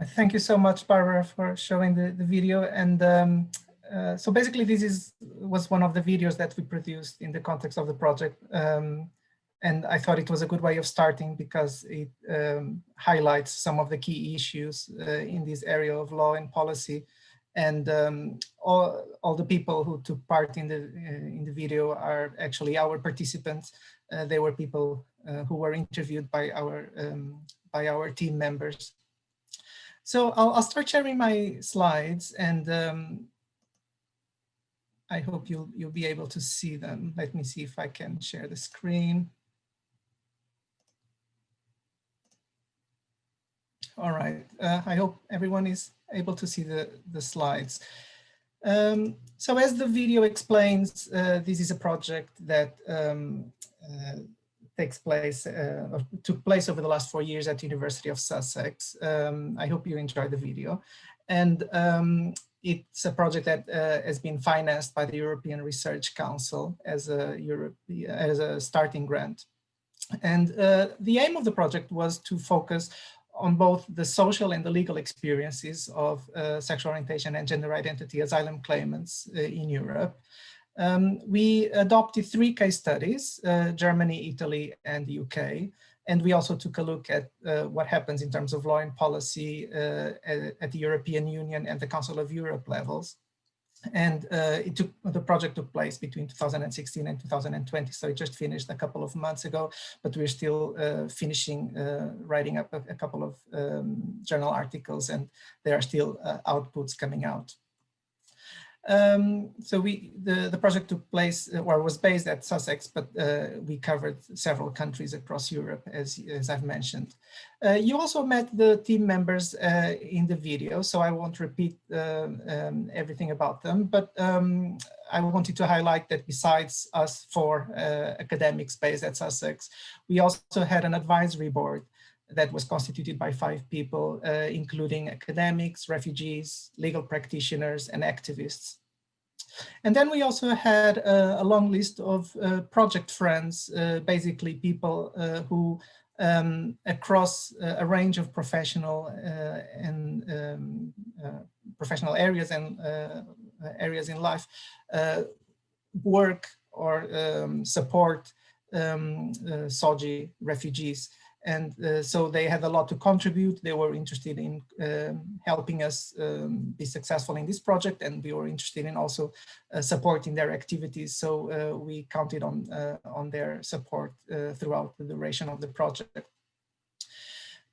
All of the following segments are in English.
Thank you so much, Barbara, for showing the video. And so basically, was one of the videos that we produced in the context of the project. And I thought it was a good way of starting because it highlights some of the key issues in this area of law and policy. And all the people who took part in the video are actually our participants. They were people who were interviewed by our team members. So I'll start sharing my slides, and I hope you'll be able to see them. Let me see if I can share the screen. All right, I hope everyone is able to see the slides. So as the video explains, this is a project that took place over the last 4 years at the University of Sussex. I hope you enjoyed the video. And it's a project that has been financed by the European Research Council as a starting grant. And the aim of the project was to focus on both the social and the legal experiences of sexual orientation and gender identity asylum claimants in Europe. We adopted 3 case studies, Germany, Italy, and the UK. And we also took a look at what happens in terms of law and policy at the European Union and the Council of Europe levels. And the project took place between 2016 and 2020. So it just finished a couple of months ago, but we're still finishing writing up a couple of journal articles, and there are still outputs coming out. So the project took place, or was based at Sussex, but we covered several countries across Europe, as I've mentioned. You also met the team members in the video, so I won't repeat everything about them, but I wanted to highlight that besides us 4 academics based at Sussex, we also had an advisory board that was constituted by 5 people, including academics, refugees, legal practitioners, and activists. And then we also had a long list of project friends, basically people who across a range of professional professional areas and areas in life work or support SOGI refugees. And so they had a lot to contribute. They were interested in helping us be successful in this project, and we were interested in also supporting their activities. So we counted on their support throughout the duration of the project.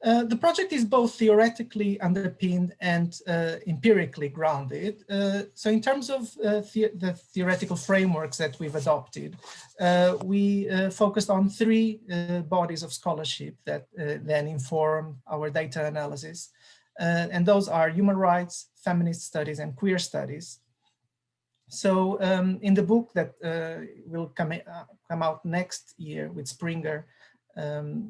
The project is both theoretically underpinned and empirically grounded. So in terms of the theoretical frameworks that we've adopted, we focused on 3 bodies of scholarship that then inform our data analysis. And those are human rights, feminist studies, and queer studies. So in the book that will come out next year with Springer,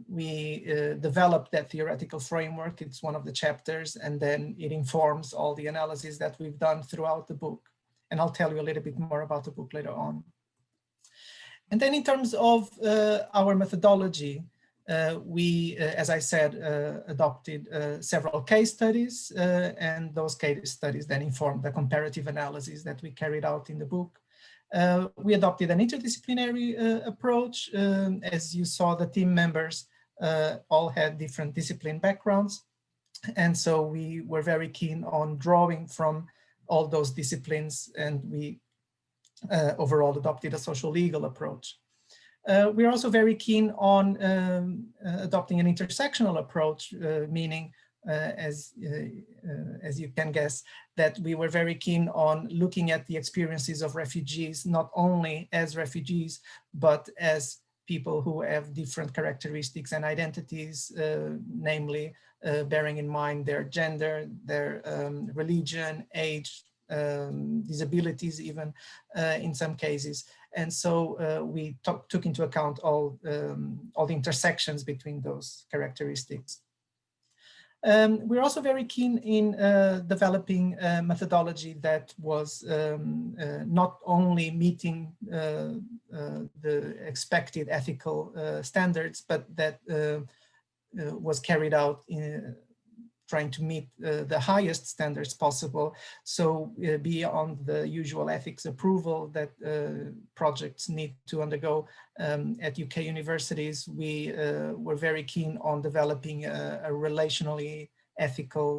we developed that theoretical framework. It's one of the chapters, and then it informs all the analysis that we've done throughout the book. And I'll tell you a little bit more about the book later on. And then in terms of our methodology, we, as I said, adopted several case studies, and those case studies then informed the comparative analysis that we carried out in the book. We adopted an interdisciplinary approach. As you saw, the team members all had different discipline backgrounds. And so we were very keen on drawing from all those disciplines, and we overall adopted a social legal approach. We're also very keen on adopting an intersectional approach, meaning as you can guess, that we were very keen on looking at the experiences of refugees, not only as refugees, but as people who have different characteristics and identities, namely bearing in mind their gender, their religion, age, disabilities even in some cases. And so we took into account all the intersections between those characteristics. We're also very keen in developing a methodology that was not only meeting the expected ethical standards, but that was carried out trying to meet the highest standards possible. So beyond the usual ethics approval that projects need to undergo at UK universities, we were very keen on developing a relationally ethical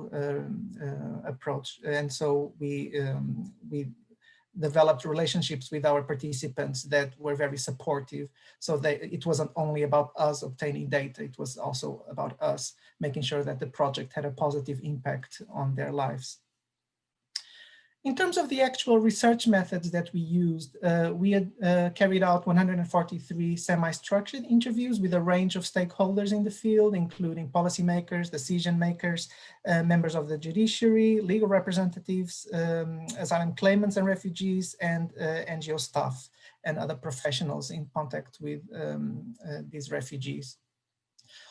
approach. And so we developed relationships with our participants that were very supportive. So it wasn't only about us obtaining data, it was also about us making sure that the project had a positive impact on their lives. In terms of the actual research methods that we used, we had carried out 143 semi-structured interviews with a range of stakeholders in the field, including policymakers, decision makers, members of the judiciary, legal representatives, asylum claimants and refugees, and NGO staff and other professionals in contact with these refugees.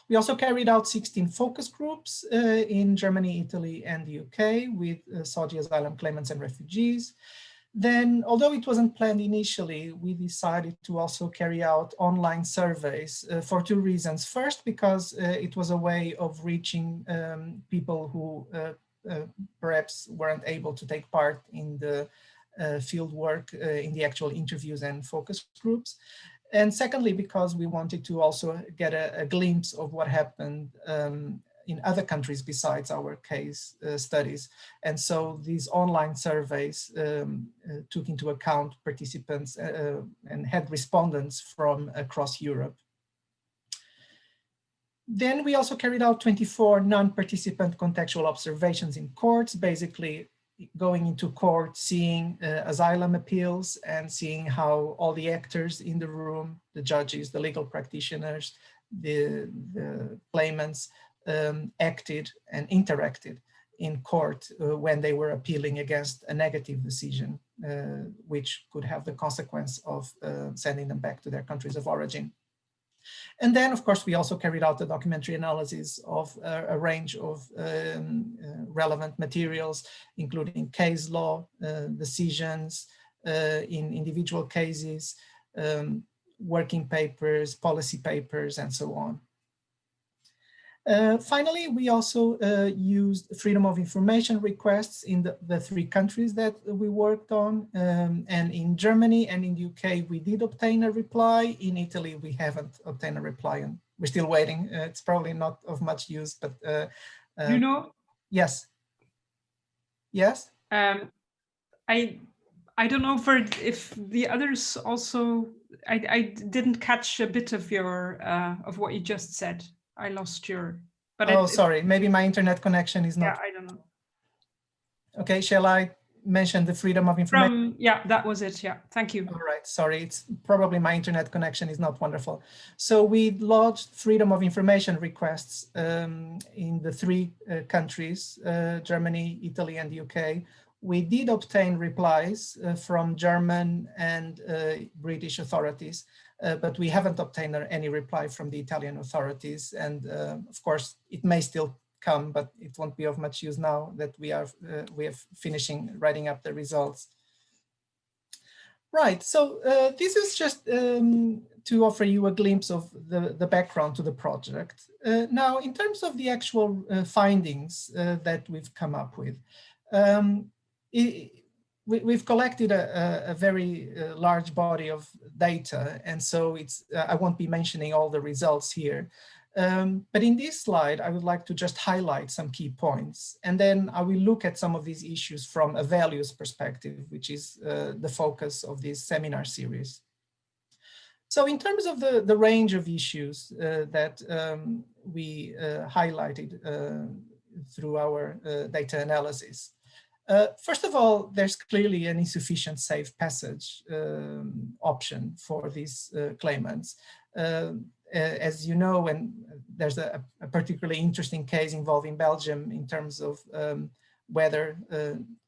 We also carried out 16 focus groups in Germany, Italy, and the UK with SOGI asylum claimants and refugees. Then, although it wasn't planned initially, we decided to also carry out online surveys for two reasons. First, because it was a way of reaching people who perhaps weren't able to take part in the field work in the actual interviews and focus groups. And secondly, because we wanted to also get a glimpse of what happened in other countries besides our case studies. And so these online surveys took into account participants and had respondents from across Europe. Then we also carried out 24 non-participant contextual observations in courts, basically going into court, seeing asylum appeals and seeing how all the actors in the room, the judges, the legal practitioners, the claimants acted and interacted in court when they were appealing against a negative decision, which could have the consequence of sending them back to their countries of origin. And then, of course, we also carried out a documentary analysis of a range of relevant materials, including case law, decisions in individual cases, working papers, policy papers, and so on. Finally, we also used freedom of information requests in the three countries that we worked on. And in Germany and in the UK, we did obtain a reply. In Italy, we haven't obtained a reply and we're still waiting. It's probably not of much use, but you know. Yes. Yes. I don't know if the others also. I didn't catch a bit of your of what you just said. I lost your. But sorry. Maybe my internet connection is not. Yeah, I don't know. Okay, shall I mention the freedom of information? Yeah, that was it. Yeah, thank you. All right, sorry, it's probably my internet connection is not wonderful. So we lodged freedom of information requests in the three countries, Germany, Italy, and the UK. We did obtain replies from German and British authorities, but we haven't obtained any reply from the Italian authorities. And of course, it may still come, but it won't be of much use now that we are finishing writing up the results. Right, so this is just to offer you a glimpse of the background to the project. Now, in terms of the actual findings that we've come up with, we've collected a very large body of data, and so I won't be mentioning all the results here. But in this slide, I would like to just highlight some key points, and then I will look at some of these issues from a values perspective, which is the focus of this seminar series. So in terms of the range of issues that we highlighted through our data analysis, first of all, there's clearly an insufficient safe passage option for these claimants. As you know, and there's a particularly interesting case involving Belgium in terms of whether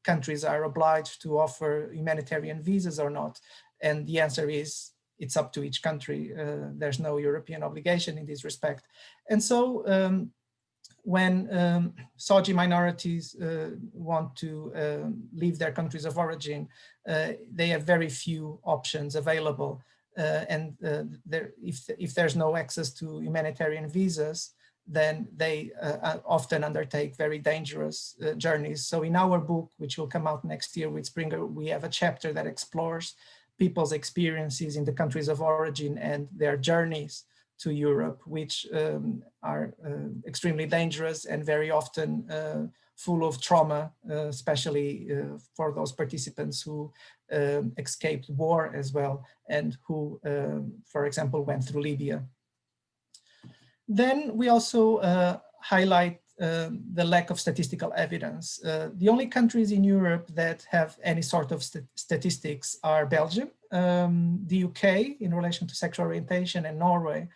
countries are obliged to offer humanitarian visas or not. And the answer is, it's up to each country. There's no European obligation in this respect. And so when SOGI minorities want to leave their countries of origin, they have very few options available. If there's no access to humanitarian visas, then they often undertake very dangerous journeys. So in our book, which will come out next year with Springer, we have a chapter that explores people's experiences in the countries of origin and their journeys to Europe, which are extremely dangerous and very often full of trauma, especially for those participants who escaped war as well, and who, for example, went through Libya. Then we also highlight the lack of statistical evidence. The only countries in Europe that have any sort of statistics are Belgium, the UK in relation to sexual orientation, and Norway.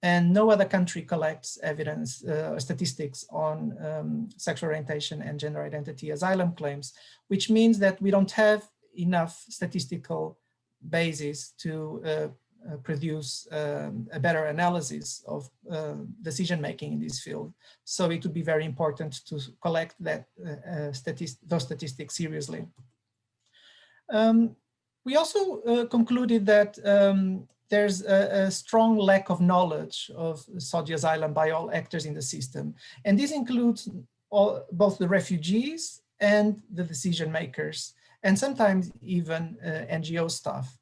And no other country collects evidence or statistics on sexual orientation and gender identity asylum claims, which means that we don't have enough statistical basis to produce a better analysis of decision-making in this field. So it would be very important to collect that those statistics seriously. We also concluded that there's a strong lack of knowledge of SOGI asylum by all actors in the system. And this includes both the refugees and the decision makers, and sometimes even NGO staff.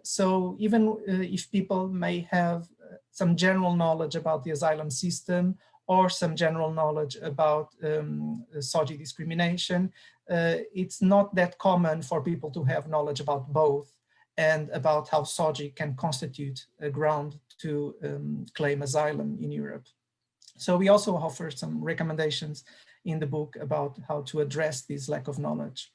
So even if people may have some general knowledge about the asylum system or some general knowledge about SOGI discrimination, it's not that common for people to have knowledge about both and about how SOGI can constitute a ground to claim asylum in Europe. So we also offer some recommendations in the book about how to address this lack of knowledge.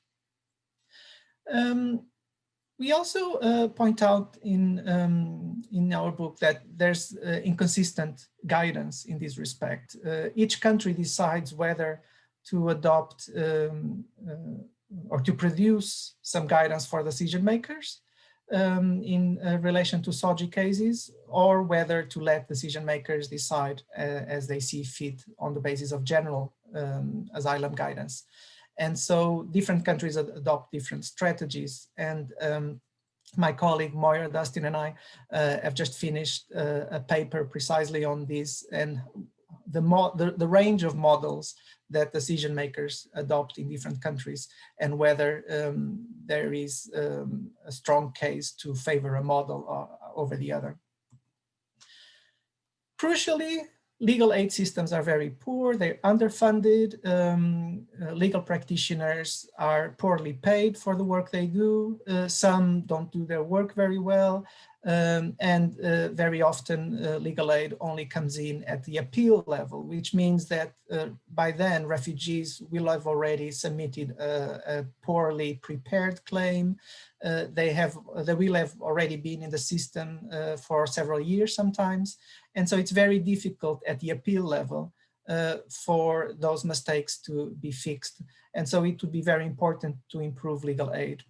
We also point out in our book that there's inconsistent guidance in this respect. Each country decides whether to adopt or to produce some guidance for decision makers in relation to SOGI cases, or whether to let decision makers decide as they see fit on the basis of general asylum guidance. And so different countries adopt different strategies. And my colleague Moira Dustin and I have just finished a paper precisely on this, and the range of models that decision makers adopt in different countries, and whether there is a strong case to favor a model over the other. Crucially, legal aid systems are very poor, they're underfunded, legal practitioners are poorly paid for the work they do, some don't do their work very well, and very often legal aid only comes in at the appeal level, which means that by then refugees will have already submitted a poorly prepared claim. They will have already been in the system for several years sometimes. And so it's very difficult at the appeal level for those mistakes to be fixed. And so it would be very important to improve legal aid.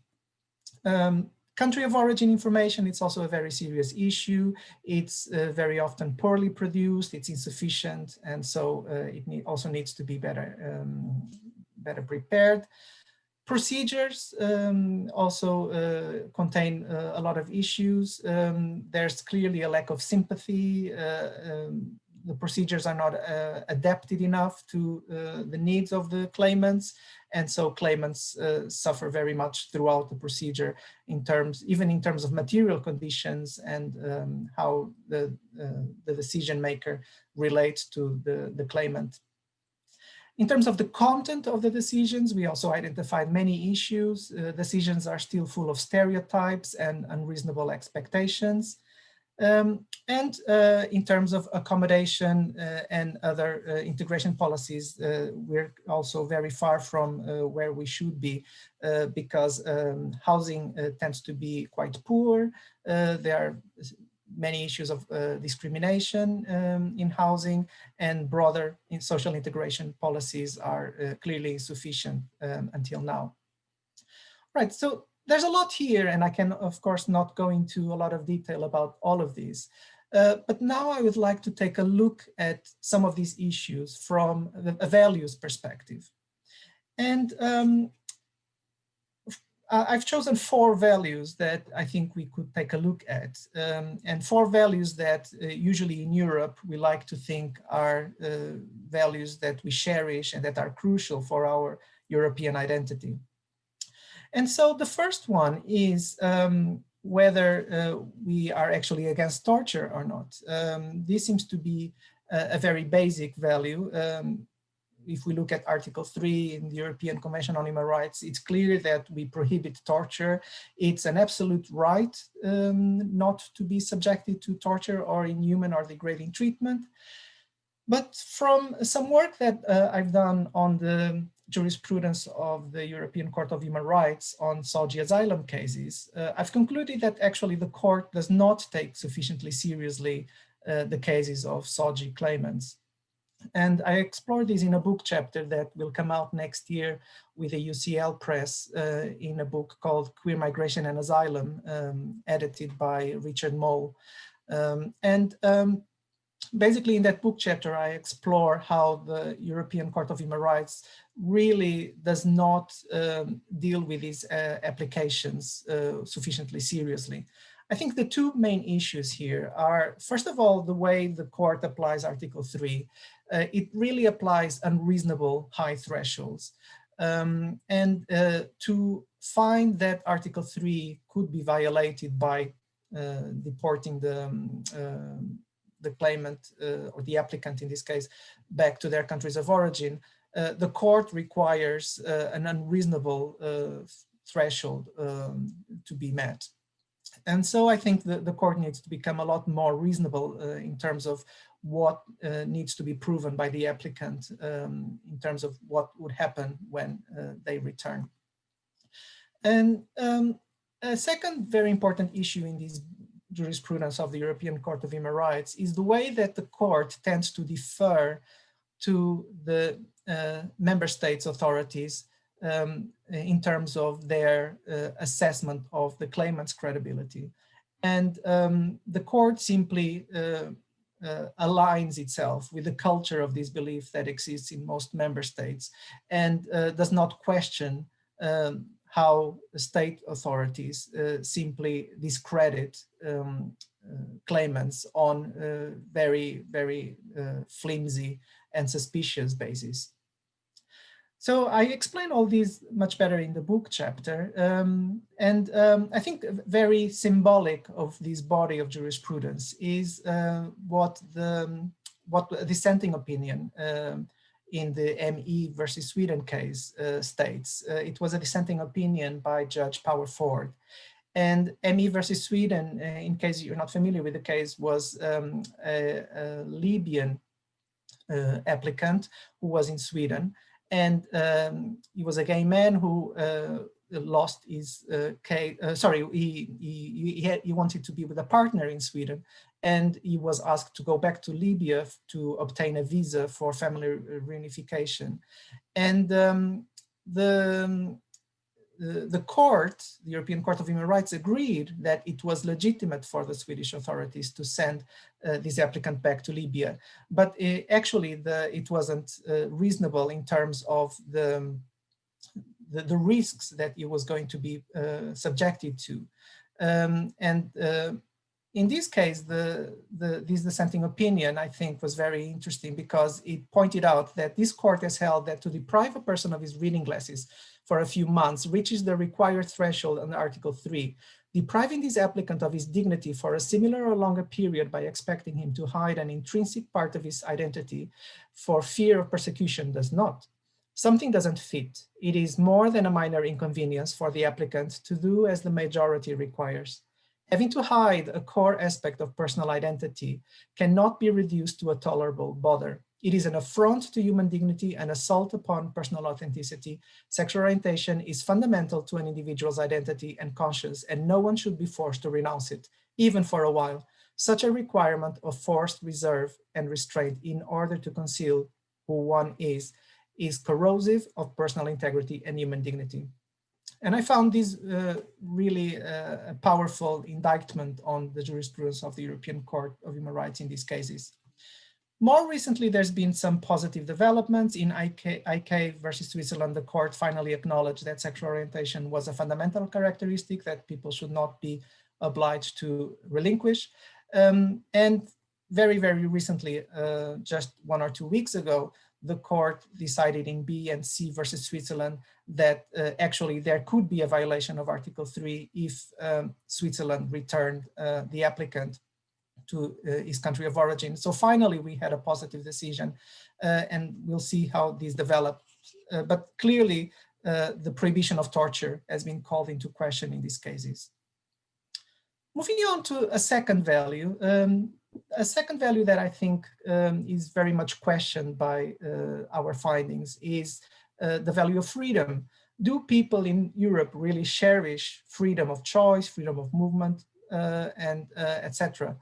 Country of origin information, it's also a very serious issue. It's very often poorly produced, it's insufficient, and so it also needs to be better prepared. Procedures also contain a lot of issues. There's clearly a lack of sympathy. The procedures are not adapted enough to the needs of the claimants. And so claimants suffer very much throughout the procedure, even in terms of material conditions and how the decision maker relates to the claimant. In terms of the content of the decisions, we also identified many issues. Decisions are still full of stereotypes and unreasonable expectations. And in terms of accommodation and other integration policies, we're also very far from where we should be because housing tends to be quite poor. There are many issues of discrimination in housing, and broader social integration policies are clearly insufficient until now. Right, so there's a lot here, and I can, of course, not go into a lot of detail about all of these. But now I would like to take a look at some of these issues from a values perspective. And I've chosen 4 values that I think we could take a look at, and 4 values that usually in Europe we like to think are values that we cherish and that are crucial for our European identity. And so the first one is whether we are actually against torture or not. This seems to be a very basic value. If we look at Article 3 in the European Convention on Human Rights, it's clear that we prohibit torture. It's an absolute right not to be subjected to torture or inhuman or degrading treatment. But from some work that I've done on the jurisprudence of the European Court of Human Rights on SOGI asylum cases, I've concluded that actually the court does not take sufficiently seriously the cases of SOGI claimants. And I explore this in a book chapter that will come out next year with a UCL press in a book called Queer Migration and Asylum, edited by Richard Mole. Basically in that book chapter, I explore how the European Court of Human Rights really does not deal with these applications sufficiently seriously. I think the 2 main issues here are, first of all, the way the court applies Article 3. It really applies unreasonable high thresholds. To find that Article 3 could be violated by deporting the claimant or the applicant in this case back to their countries of origin, the court requires an unreasonable threshold to be met. And so I think the court needs to become a lot more reasonable in terms of what needs to be proven by the applicant in terms of what would happen when they return. And a second very important issue in this jurisprudence of the European Court of Human Rights is the way that the court tends to defer to the member states' authorities in terms of their assessment of the claimant's credibility. And the court simply aligns itself with the culture of this belief that exists in most member states and does not question how state authorities simply discredit claimants on very, very flimsy and suspicious basis. So I explain all these much better in the book chapter. I think very symbolic of this body of jurisprudence is what the dissenting opinion in the ME versus Sweden case states. It was a dissenting opinion by Judge Power Ford. And ME versus Sweden, in case you're not familiar with the case, was a Libyan applicant who was in Sweden. And he was a gay man who lost his case. He wanted to be with a partner in Sweden, and he was asked to go back to Libya to obtain a visa for family reunification. And the court, the European Court of Human Rights, agreed that it was legitimate for the Swedish authorities to send this applicant back to Libya. But actually, it wasn't reasonable in terms of the risks that he was going to be subjected to. In this case, this dissenting opinion, I think, was very interesting because it pointed out that this court has held that to deprive a person of his reading glasses for a few months reaches the required threshold under Article 3. Depriving this applicant of his dignity for a similar or longer period by expecting him to hide an intrinsic part of his identity for fear of persecution does not. Something doesn't fit. It is more than a minor inconvenience for the applicant to do as the majority requires. Having to hide a core aspect of personal identity cannot be reduced to a tolerable bother. It is an affront to human dignity, an assault upon personal authenticity. Sexual orientation is fundamental to an individual's identity and conscience, and no one should be forced to renounce it, even for a while. Such a requirement of forced reserve and restraint in order to conceal who one is corrosive of personal integrity and human dignity. And I found this really a powerful indictment on the jurisprudence of the European Court of Human Rights in these cases. More recently, there's been some positive developments. In IK versus Switzerland, the court finally acknowledged that sexual orientation was a fundamental characteristic that people should not be obliged to relinquish. And very, very recently, just 1 or 2 weeks ago, the court decided in B and C versus Switzerland that actually there could be a violation of Article 3 if Switzerland returned the applicant to his country of origin. So finally, we had a positive decision, and we'll see how this develops. But clearly, the prohibition of torture has been called into question in these cases. Moving on to a second value that I think is very much questioned by our findings is the value of freedom. Do people in Europe really cherish freedom of choice, freedom of movement, and etc.?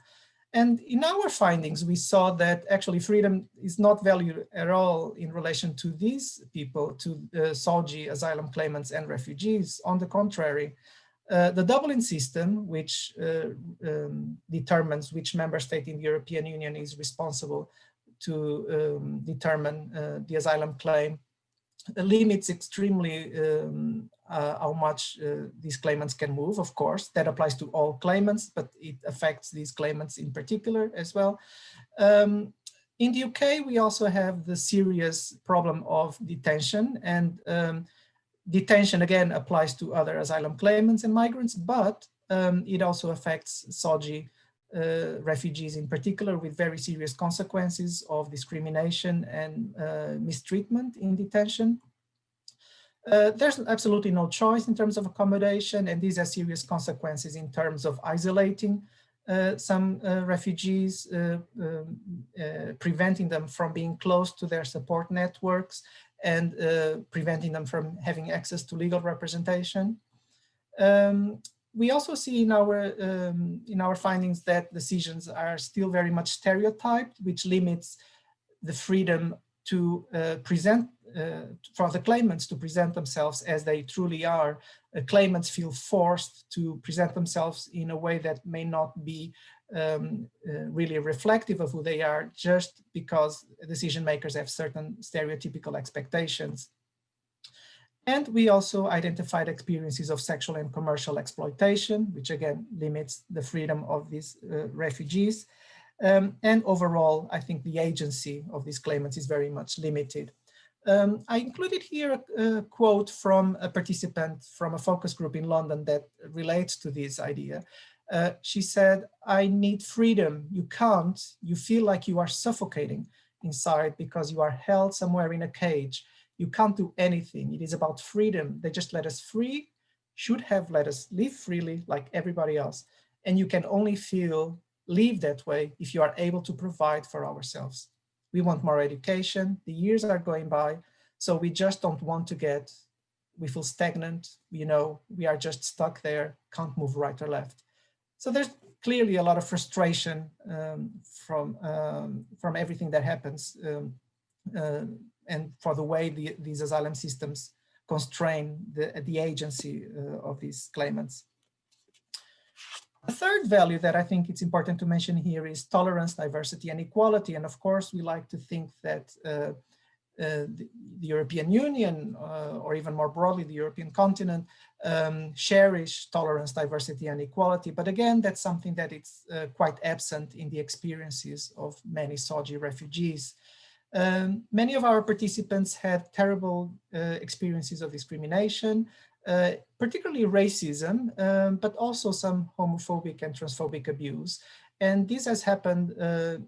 And in our findings, we saw that actually freedom is not valued at all in relation to these people, to SOGI, asylum claimants and refugees. On the contrary, the Dublin system, which determines which member state in the European Union is responsible to determine the asylum claim, limits extremely how much these claimants can move. Of course, that applies to all claimants, but it affects these claimants in particular as well. In the UK, we also have the serious problem of detention, and detention again applies to other asylum claimants and migrants, but it also affects SOGI refugees in particular, with very serious consequences of discrimination and mistreatment in detention. There's absolutely no choice in terms of accommodation, and these have serious consequences in terms of isolating some refugees, preventing them from being close to their support networks, and preventing them from having access to legal representation. We also see in our findings that decisions are still very much stereotyped, which limits the freedom to present, for the claimants to present themselves as they truly are. Claimants feel forced to present themselves in a way that may not be really reflective of who they are, just because decision makers have certain stereotypical expectations. And we also identified experiences of sexual and commercial exploitation, which again limits the freedom of these refugees. And overall, I think the agency of these claimants is very much limited. I included here a quote from a participant from a focus group in London that relates to this idea. She said, "I need freedom. You can't. You feel like you are suffocating inside because you are held somewhere in a cage. You can't do anything. It is about freedom. They just let us free, should have let us live freely like everybody else. And you can only live that way if you are able to provide for ourselves. We want more education. The years are going by, so we just don't want to we feel stagnant. You know, we are just stuck there, can't move right or left." So there's clearly a lot of frustration from everything that happens, and for the way these asylum systems constrain the agency of these claimants. A third value that I think it's important to mention here is tolerance, diversity, and equality. And of course, we like to think that the European Union, or even more broadly, the European continent, cherish tolerance, diversity, and equality. But again, that's something that it's quite absent in the experiences of many SOGI refugees. Many of our participants had terrible experiences of discrimination, particularly racism, but also some homophobic and transphobic abuse. And this has happened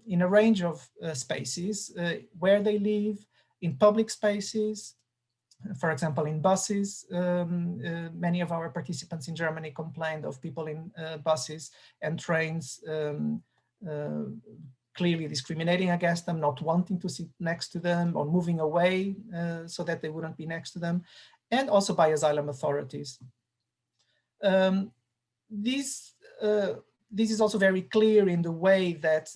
in a range of spaces, where they live, in public spaces, for example, in buses. Many of our participants in Germany complained of people in buses and trains clearly discriminating against them, not wanting to sit next to them, or moving away so that they wouldn't be next to them, and also by asylum authorities. This is also very clear in the way that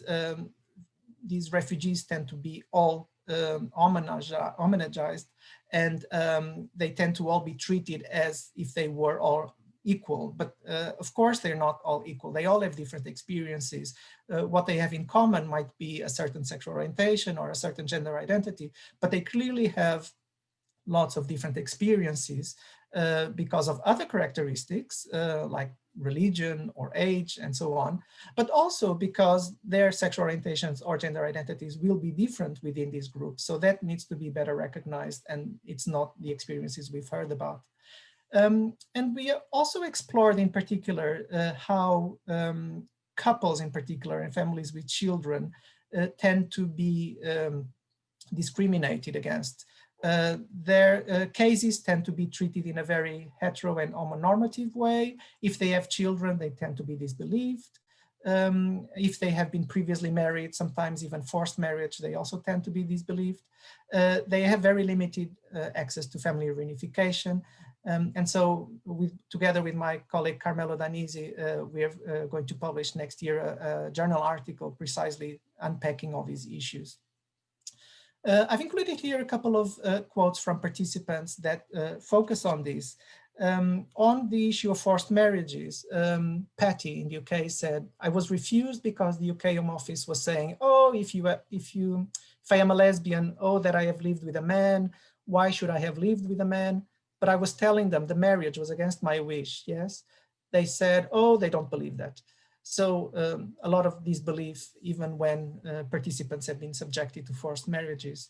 these refugees tend to be all homogenized, and they tend to all be treated as if they were all equal, but of course they're not all equal. They all have different experiences. What they have in common might be a certain sexual orientation or a certain gender identity, but they clearly have lots of different experiences because of other characteristics like religion or age and so on, but also because their sexual orientations or gender identities will be different within these groups. So that needs to be better recognized, and it's not the experiences we've heard about. And we also explored in particular how couples in particular and families with children tend to be discriminated against. Their cases tend to be treated in a very hetero and homonormative way. If they have children, they tend to be disbelieved. If they have been previously married, sometimes even forced marriage, they also tend to be disbelieved. They have very limited access to family reunification. And so together with my colleague Carmelo Danisi, we are going to publish next year a journal article precisely unpacking all these issues. I've included here a couple of quotes from participants that focus on this. On the issue of forced marriages, Patty in the UK said, "I was refused because the UK Home Office was saying, oh, if I am a lesbian, oh, that I have lived with a man, why should I have lived with a man? But I was telling them the marriage was against my wish, yes? They said, oh, they don't believe that." So a lot of disbelief, even when participants have been subjected to forced marriages.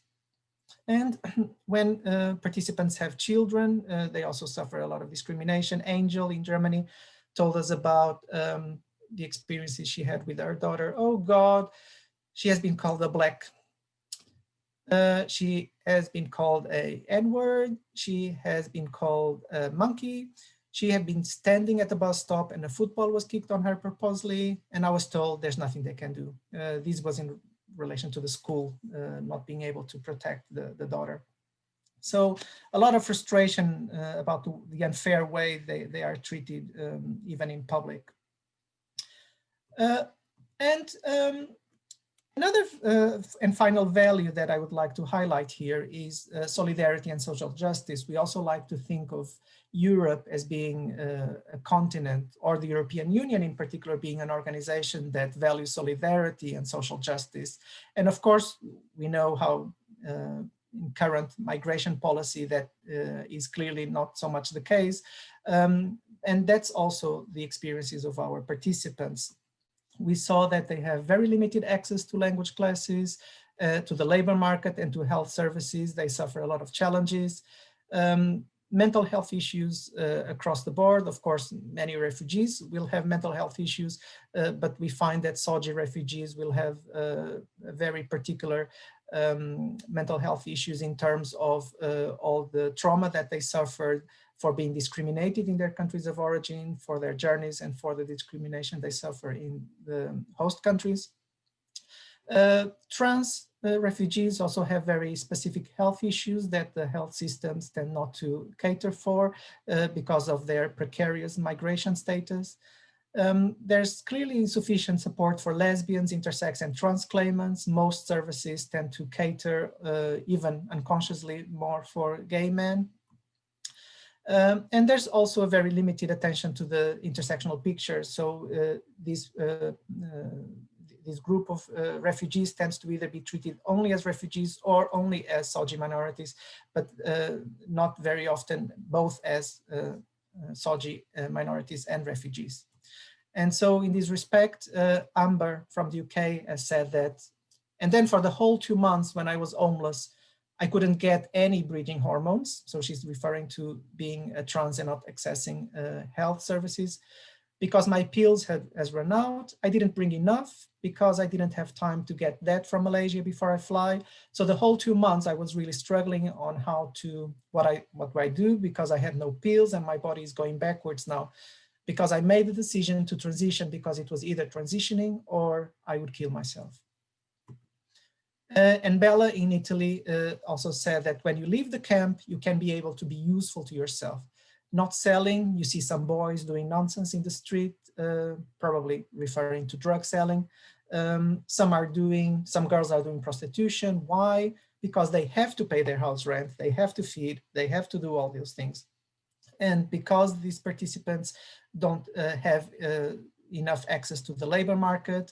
And when participants have children, they also suffer a lot of discrimination. Angel in Germany told us about the experiences she had with her daughter. Oh God, she has been called a black. She has been called a N-word. She has been called a monkey. She had been standing at the bus stop and a football was kicked on her purposely. And I was told there's nothing they can do. This was in relation to the school not being able to protect the daughter. So a lot of frustration about the unfair way they are treated, even in public. Another and final value that I would like to highlight here is solidarity and social justice. We also like to think of Europe as being a continent, or the European Union in particular being an organization that values solidarity and social justice. And of course, we know how in current migration policy that is clearly not so much the case. And that's also the experiences of our participants. We saw that they have very limited access to language classes, to the labor market and to health services. They suffer a lot of challenges. Mental health issues across the board. Of course, many refugees will have mental health issues, but we find that SOGI refugees will have very particular mental health issues in terms of all the trauma that they suffered for being discriminated in their countries of origin, for their journeys, and for the discrimination they suffer in the host countries. Trans refugees also have very specific health issues that the health systems tend not to cater for because of their precarious migration status. There's clearly insufficient support for lesbians, intersex, and trans claimants. Most services tend to cater, even unconsciously, more for gay men. And there's also a very limited attention to the intersectional picture. So this group of refugees tends to either be treated only as refugees or only as SOGI minorities, but not very often both as SOGI minorities and refugees. And so in this respect, Amber from the UK has said that, and then for the whole 2 months when I was homeless, I couldn't get any breeding hormones. So she's referring to being a trans and not accessing health services. Because my pills has run out. I didn't bring enough because I didn't have time to get that from Malaysia before I fly. So the whole 2 months I was really struggling on how to, what do I do, because I had no pills and my body is going backwards now. Because I made the decision to transition because it was either transitioning or I would kill myself. And Bella in Italy also said that when you leave the camp, you can be able to be useful to yourself. Not selling, you see some boys doing nonsense in the street, probably referring to drug selling. Some girls are doing prostitution. Why? Because they have to pay their house rent, they have to feed, they have to do all those things. And because these participants don't have enough access to the labor market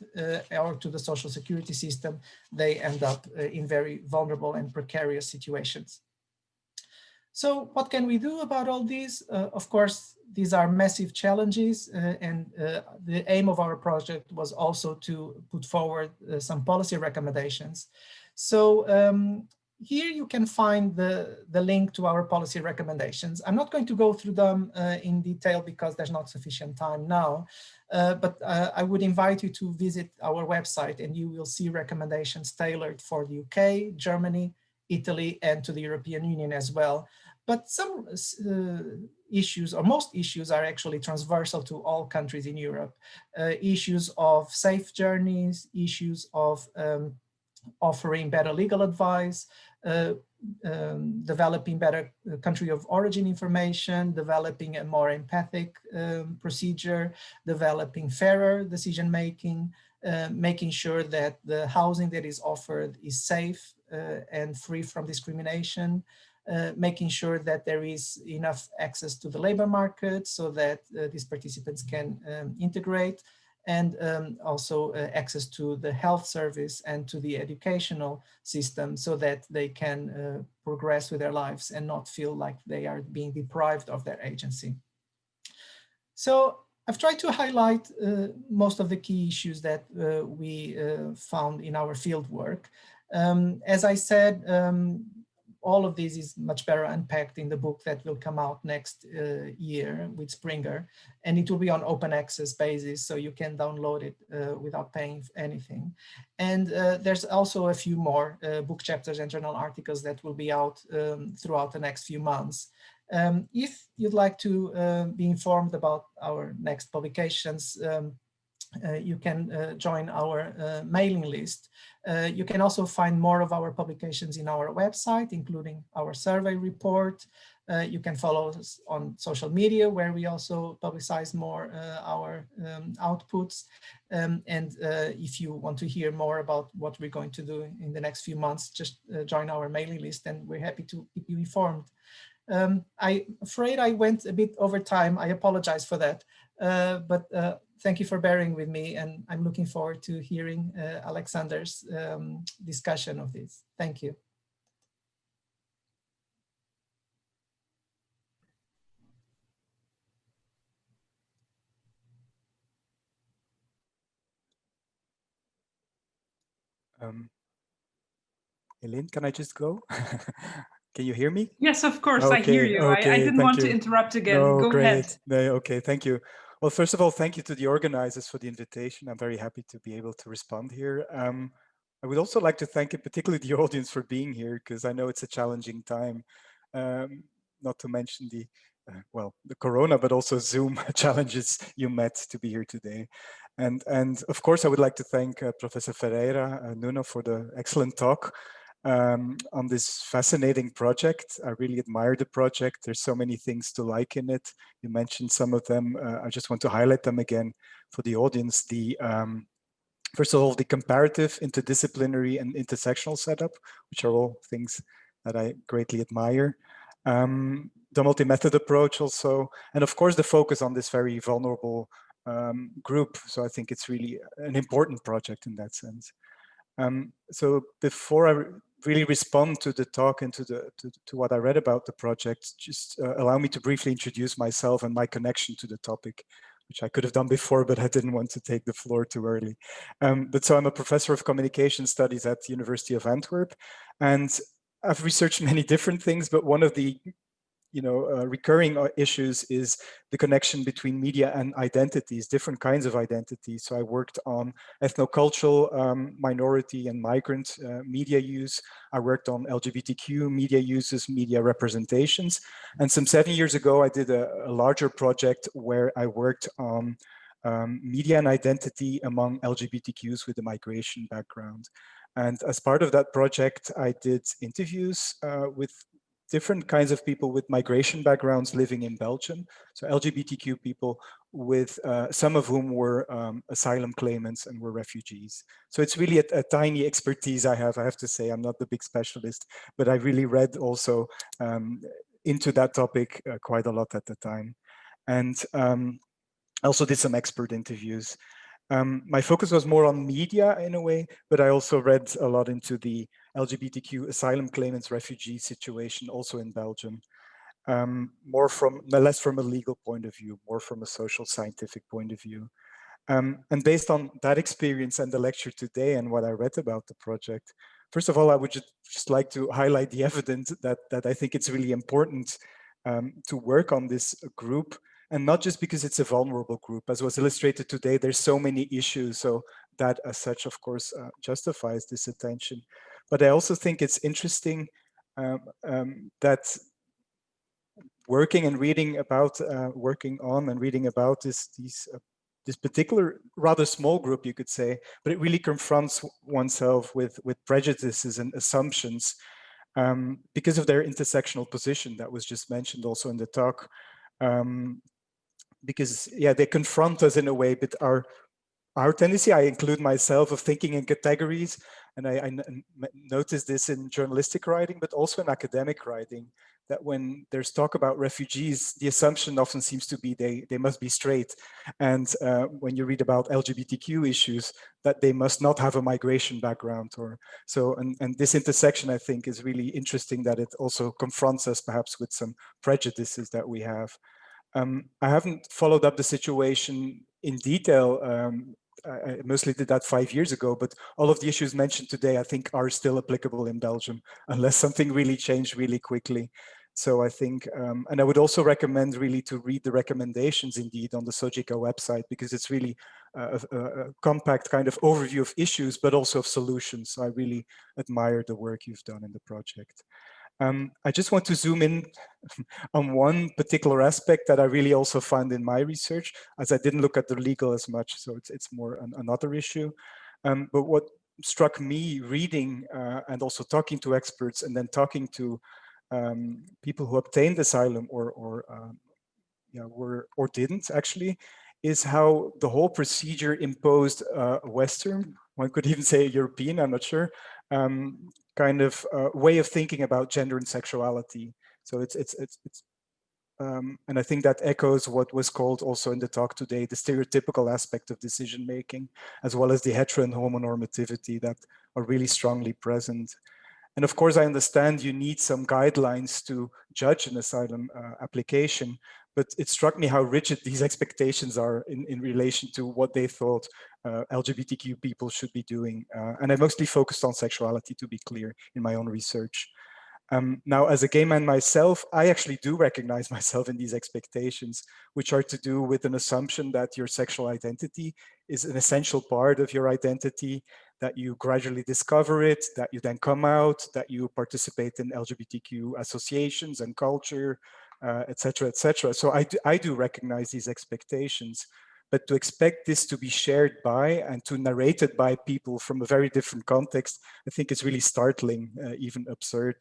or to the social security system, they end up in very vulnerable and precarious situations. So what can we do about all these? Of course, these are massive challenges, and the aim of our project was also to put forward some policy recommendations. So here you can find the link to our policy recommendations. I'm not going to go through them in detail because there's not sufficient time now, but I would invite you to visit our website and you will see recommendations tailored for the UK, Germany, Italy, and to the European Union as well. But some issues, or most issues, are actually transversal to all countries in Europe. Issues of safe journeys, issues of offering better legal advice, developing better country of origin information, developing a more empathic procedure, developing fairer decision-making, making sure that the housing that is offered is safe and free from discrimination, making sure that there is enough access to the labor market so that these participants can integrate, and also access to the health service and to the educational system so that they can progress with their lives and not feel like they are being deprived of their agency. So I've tried to highlight most of the key issues that we found in our fieldwork. As I said, all of this is much better unpacked in the book that will come out next year with Springer, and it will be on open access basis, so you can download it without paying anything. And there's also a few more book chapters and journal articles that will be out throughout the next few months. If you'd like to be informed about our next publications, you can join our mailing list. You can also find more of our publications in our website, including our survey report. You can follow us on social media, where we also publicize more our outputs. And if you want to hear more about what we're going to do in the next few months, just join our mailing list, and we're happy to keep you informed. I'm afraid I went a bit over time. I apologize for that. But thank you for bearing with me, and I'm looking forward to hearing Alexander's discussion of this. Thank you. Elaine, can I just go? Can you hear me? Yes, of course, okay, I hear you. Okay, I didn't want to interrupt again. No, go great. ahead. No, okay, thank you. Well, first of all, thank you to the organizers for the invitation. I'm very happy to be able to respond here. I would also like to thank in particular the audience for being here, because I know it's a challenging time, not to mention the, well, the Corona, but also Zoom challenges you met to be here today. And of course, I would like to thank Professor Ferreira, Nuno, for the excellent talk on this fascinating project. I really admire the project. There's so many things to like in it. You mentioned some of them. I just want to highlight them again for the audience. The first of all, the comparative, interdisciplinary, and intersectional setup, which are all things that I greatly admire. The multi-method approach also, and of course the focus on this very vulnerable group. So I think it's really an important project in that sense. So before I really respond to the talk and to what I read about the project, just allow me to briefly introduce myself and my connection to the topic, which I could have done before, but I didn't want to take the floor too early. But so I'm a professor of communication studies at the University of Antwerp, and I've researched many different things, but one of the recurring issues is the connection between media and identities, different kinds of identities. So I worked on ethnocultural, minority and migrant media use. I worked on LGBTQ media uses, media representations. And some 7 years ago, I did a larger project where I worked on media and identity among LGBTQs with a migration background. And as part of that project, I did interviews with different kinds of people with migration backgrounds living in Belgium. So LGBTQ people, with some of whom were asylum claimants and were refugees. So it's really a tiny expertise I have to say. I'm not the big specialist, but I really read also into that topic quite a lot at the time. And I also did some expert interviews. My focus was more on media in a way, but I also read a lot into the LGBTQ asylum claimants refugee situation also in Belgium. Less from a legal point of view, more from a social scientific point of view. And based on that experience and the lecture today and what I read about the project, first of all, I would just like to highlight the evidence that I think it's really important to work on this group, and not just because it's a vulnerable group. As was illustrated today, there's so many issues, so that as such, of course, justifies this attention. But I also think it's interesting that working and reading about, this particular rather small group, you could say, but it really confronts oneself with prejudices and assumptions because of their intersectional position that was just mentioned also in the talk. Because yeah, they confront us in a way, but our tendency, I include myself, of thinking in categories, and I noticed this in journalistic writing, but also in academic writing, that when there's talk about refugees, the assumption often seems to be they must be straight. And when you read about LGBTQ issues, that they must not have a migration background or so. And this intersection, I think, is really interesting, that it also confronts us perhaps with some prejudices that we have. I haven't followed up the situation in detail. I mostly did that 5 years ago, but all of the issues mentioned today, I think, are still applicable in Belgium, unless something really changed really quickly. So I think, and I would also recommend really to read the recommendations indeed on the SOGICA website, because it's really a compact kind of overview of issues, but also of solutions. So I really admire the work you've done in the project. I just want to zoom in on one particular aspect that I really also found in my research, as I didn't look at the legal as much, so it's more another issue. But what struck me reading and also talking to experts, and then talking to people who obtained asylum or didn't actually, is how the whole procedure imposed Western, one could even say European, I'm not sure, kind of way of thinking about gender and sexuality. So and I think that echoes what was called also in the talk today, the stereotypical aspect of decision making, as well as the hetero and homonormativity that are really strongly present. And of course, I understand you need some guidelines to judge an asylum application, but it struck me how rigid these expectations are in relation to what they thought LGBTQ people should be doing. And I mostly focused on sexuality, to be clear, in my own research. Now, as a gay man myself, I actually do recognize myself in these expectations, which are to do with an assumption that your sexual identity is an essential part of your identity, that you gradually discover it, that you then come out, that you participate in LGBTQ associations and culture, et cetera, et cetera. So I do recognize these expectations, but to expect this to be shared by and to narrate it by people from a very different context, I think is really startling, even absurd.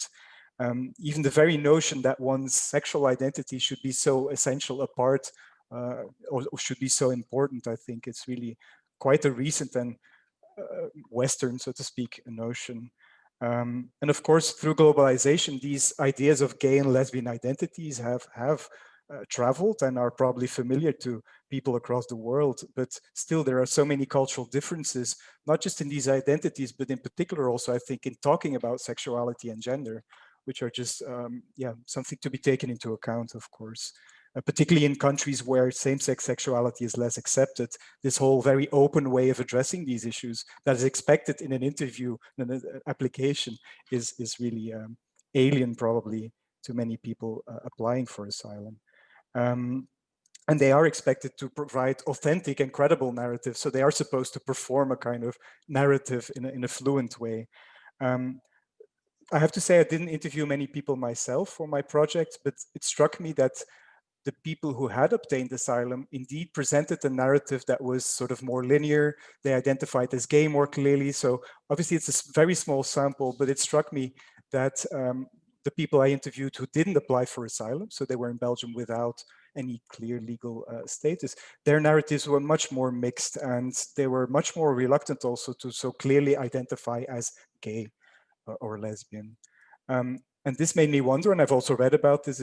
Even the very notion that one's sexual identity should be so essential a part or should be so important, I think it's really quite a recent and Western, so to speak, notion. And of course, through globalization, these ideas of gay and lesbian identities have traveled and are probably familiar to people across the world, but still there are so many cultural differences, not just in these identities, but in particular also, I think, in talking about sexuality and gender, which are just, something to be taken into account, of course. Particularly in countries where same-sex sexuality is less accepted, this whole very open way of addressing these issues that is expected in an interview and an application is really alien probably to many people applying for asylum. And they are expected to provide authentic and credible narratives. So they are supposed to perform a kind of narrative in a fluent way. I have to say, I didn't interview many people myself for my project, but it struck me that the people who had obtained asylum indeed presented a narrative that was sort of more linear. They identified as gay more clearly. So obviously it's a very small sample, but it struck me that the people I interviewed who didn't apply for asylum, so they were in Belgium without any clear legal status, their narratives were much more mixed, and they were much more reluctant also to so clearly identify as gay or lesbian. And this made me wonder, and I've also read about this,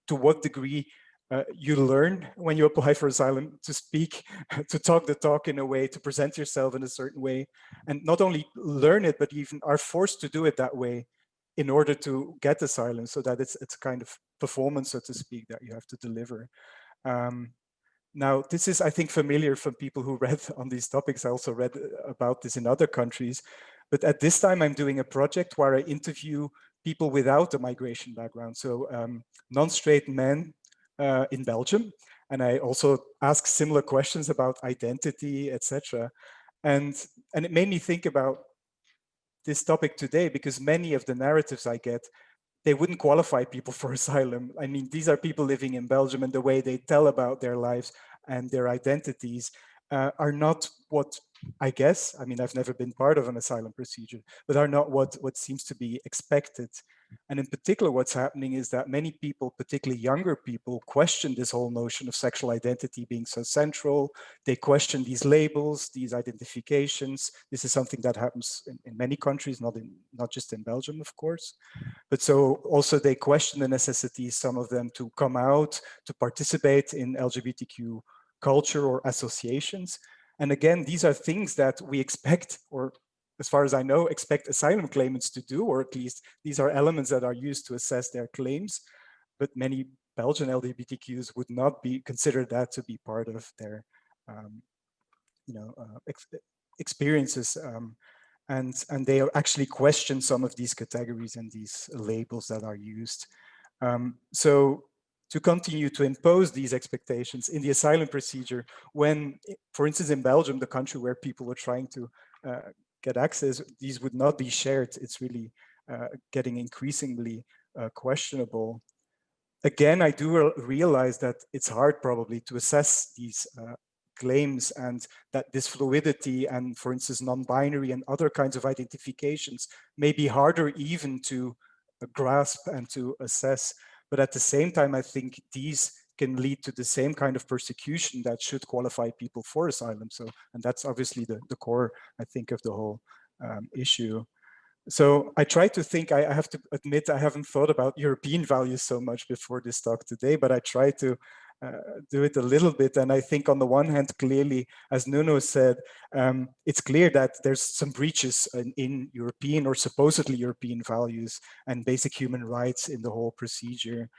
to what degree you learn when you apply for asylum to speak, to talk the talk in a way, to present yourself in a certain way, and not only learn it, but even are forced to do it that way in order to get asylum, so that it's a kind of performance, so to speak, that you have to deliver. Now, this is, I think, familiar from people who read on these topics. I also read about this in other countries. But at this time, I'm doing a project where I interview people without a migration background. So non-straight men in Belgium. And I also ask similar questions about identity, etc. And it made me think about this topic today, because many of the narratives I get, they wouldn't qualify people for asylum. I mean, these are people living in Belgium, and the way they tell about their lives and their identities are not what, I guess, I mean, I've never been part of an asylum procedure, but are not what seems to be expected. And in particular, what's happening is that many people, particularly younger people, question this whole notion of sexual identity being so central. They question these labels, these identifications. This is something that happens in many countries, not just in Belgium, of course. But so also they question the necessity, some of them, to come out, to participate in LGBTQ culture or associations. And again, these are things that we expect, or as far as I know, expect asylum claimants to do, or at least these are elements that are used to assess their claims. But many Belgian LGBTQs would not be considered that to be part of their experiences. And they actually question some of these categories and these labels that are used. So to continue to impose these expectations in the asylum procedure, when, for instance, in Belgium, the country where people were trying to get access, these would not be shared. It's really getting increasingly questionable. Again, I do realize that it's hard probably to assess these claims, and that this fluidity and, for instance, non-binary and other kinds of identifications may be harder even to grasp and to assess. But at the same time, I think these can lead to the same kind of persecution that should qualify people for asylum. So, and that's obviously the core, I think, of the whole issue. So I try to think, I have to admit, I haven't thought about European values so much before this talk today, but I try to do it a little bit. And I think on the one hand, clearly, as Nuno said, it's clear that there's some breaches in European or supposedly European values and basic human rights in the whole procedure.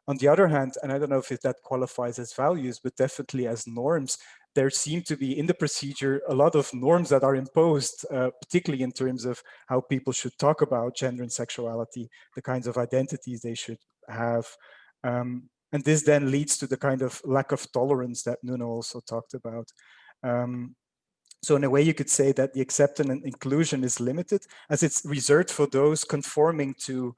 On the other hand, and I don't know if that qualifies as values, but definitely as norms, there seem to be in the procedure a lot of norms that are imposed, particularly in terms of how people should talk about gender and sexuality, the kinds of identities they should have. And this then leads to the kind of lack of tolerance that Nuno also talked about. So in a way, you could say that the acceptance and inclusion is limited, as it's reserved for those conforming to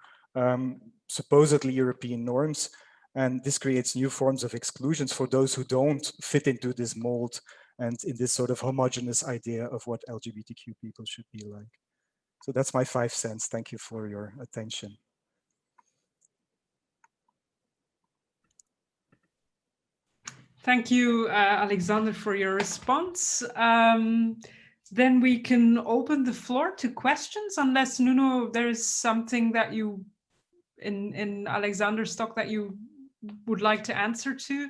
supposedly European norms. And this creates new forms of exclusions for those who don't fit into this mold and in this sort of homogeneous idea of what LGBTQ people should be like. So that's my 5 cents. Thank you for your attention. Thank you, Alexander, for your response. Then we can open the floor to questions, unless, Nuno, there is something that you, in Alexander's talk, that you would like to answer to.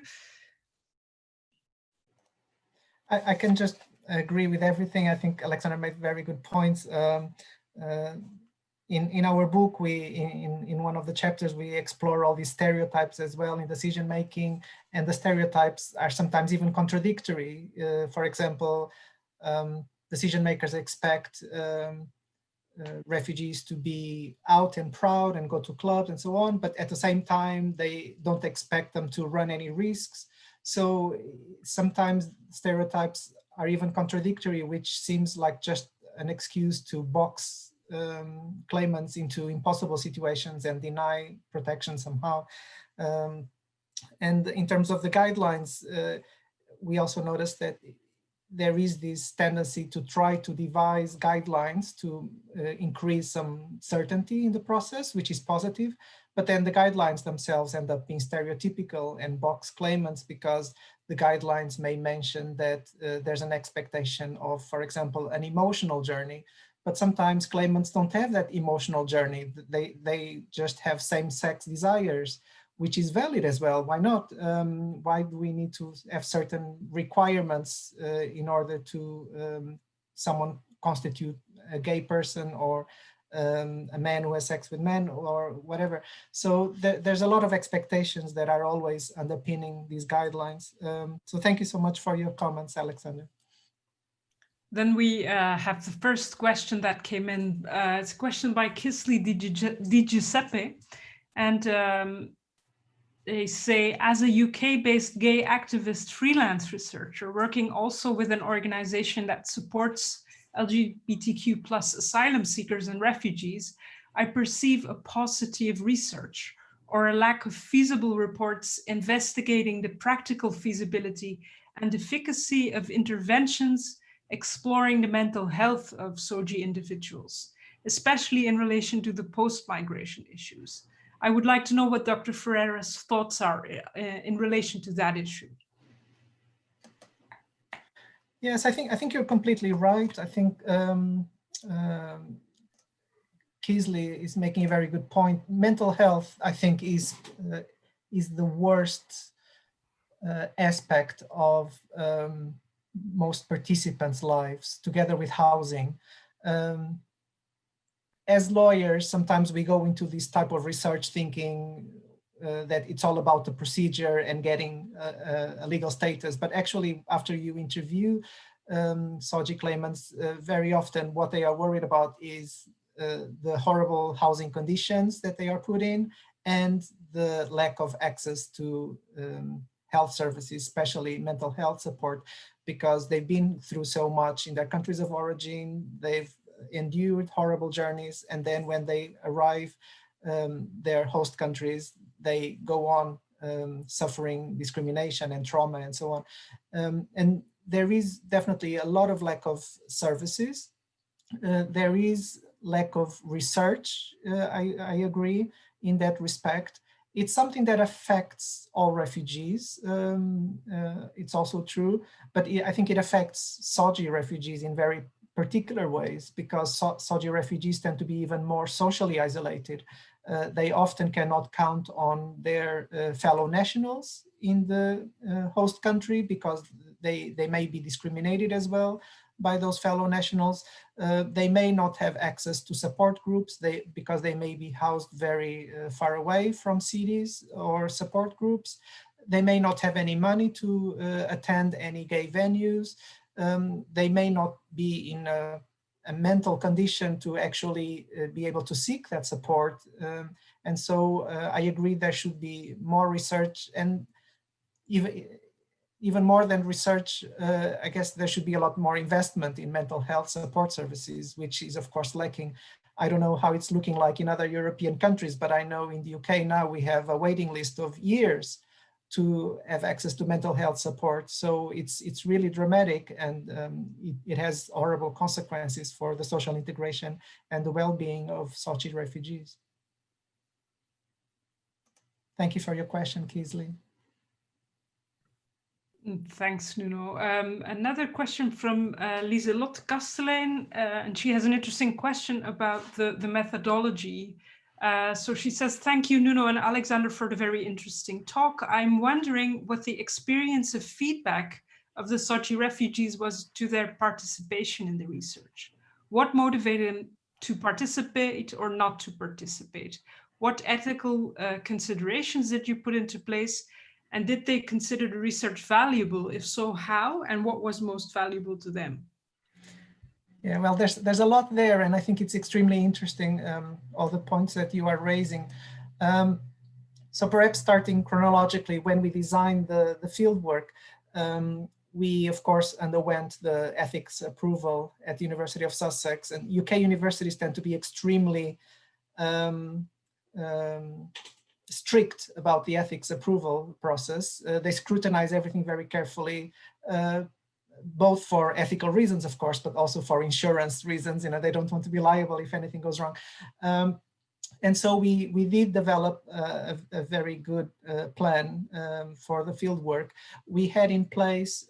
I can just agree with everything. I think Alexander made very good points. In our book, in one of the chapters, we explore all these stereotypes as well in decision making, and the stereotypes are sometimes even contradictory. For example, decision makers expect refugees to be out and proud and go to clubs and so on, but at the same time, they don't expect them to run any risks. So sometimes stereotypes are even contradictory, which seems like just an excuse to box claimants into impossible situations and deny protection somehow. And in terms of the guidelines, we also noticed that there is this tendency to try to devise guidelines to increase some certainty in the process, which is positive. But then the guidelines themselves end up being stereotypical and box claimants, because the guidelines may mention that there's an expectation of, for example, an emotional journey. but sometimes claimants don't have that emotional journey. They just have same-sex desires, which is valid as well. Why not? Why do we need to have certain requirements in order to someone constitute a gay person, or a man who has sex with men, or whatever? So there's a lot of expectations that are always underpinning these guidelines. So thank you so much for your comments, Alexander. Then we have the first question that came in. It's a question by Kisley Di Giuseppe. And they say, as a UK-based gay activist freelance researcher working also with an organization that supports LGBTQ+ asylum seekers and refugees, I perceive a paucity of research or a lack of feasible reports investigating the practical feasibility and efficacy of interventions exploring the mental health of SOGI individuals, especially in relation to the post-migration issues. I would like to know what Dr. Ferreira's thoughts are in relation to that issue. Yes, I think you're completely right. I think Kisley is making a very good point. Mental health, I think, is the worst aspect of most participants' lives, together with housing. As lawyers, sometimes we go into this type of research thinking that it's all about the procedure and getting a legal status. But actually, after you interview SOGI claimants, very often what they are worried about is the horrible housing conditions that they are put in, and the lack of access to health services, especially mental health support, because they've been through so much in their countries of origin. They've endured horrible journeys, and then when they arrive their host countries, they go on suffering discrimination and trauma and so on. And there is definitely a lot of lack of services. There is lack of research, I agree in that respect. It's something that affects all refugees. It's also true, but I think it affects SOGI refugees in very particular ways, because SOGI refugees tend to be even more socially isolated. They often cannot count on their fellow nationals in the host country, because they may be discriminated as well by those fellow nationals. They may not have access to support groups because they may be housed very far away from cities or support groups. They may not have any money to attend any gay venues. They may not be in a mental condition to actually be able to seek that support. And so I agree there should be more research, and even more than research, I guess there should be a lot more investment in mental health support services, which is of course lacking. I don't know how it's looking like in other European countries, but I know in the UK now we have a waiting list of years to have access to mental health support. So it's really dramatic, and it has horrible consequences for the social integration and the well-being of SOGI refugees. Thank you for your question, Kisley. Thanks, Nuno. Another question from Lieselotte Kastelein, and she has an interesting question about the methodology. So she says, thank you, Nuno and Alexander, for the very interesting talk. I'm wondering what the experience of feedback of the SOGI refugees was to their participation in the research. What motivated them to participate or not to participate? What ethical considerations did you put into place? And did they consider the research valuable? If so, how? And what was most valuable to them? Yeah, well, there's a lot there, and I think it's extremely interesting, all the points that you are raising. So perhaps starting chronologically, when we designed the fieldwork, we of course underwent the ethics approval at the University of Sussex, and UK universities tend to be extremely strict about the ethics approval process. They scrutinize everything very carefully, both for ethical reasons, of course, but also for insurance reasons. You know, they don't want to be liable if anything goes wrong. And so we did develop a very good plan for the field work. We had in place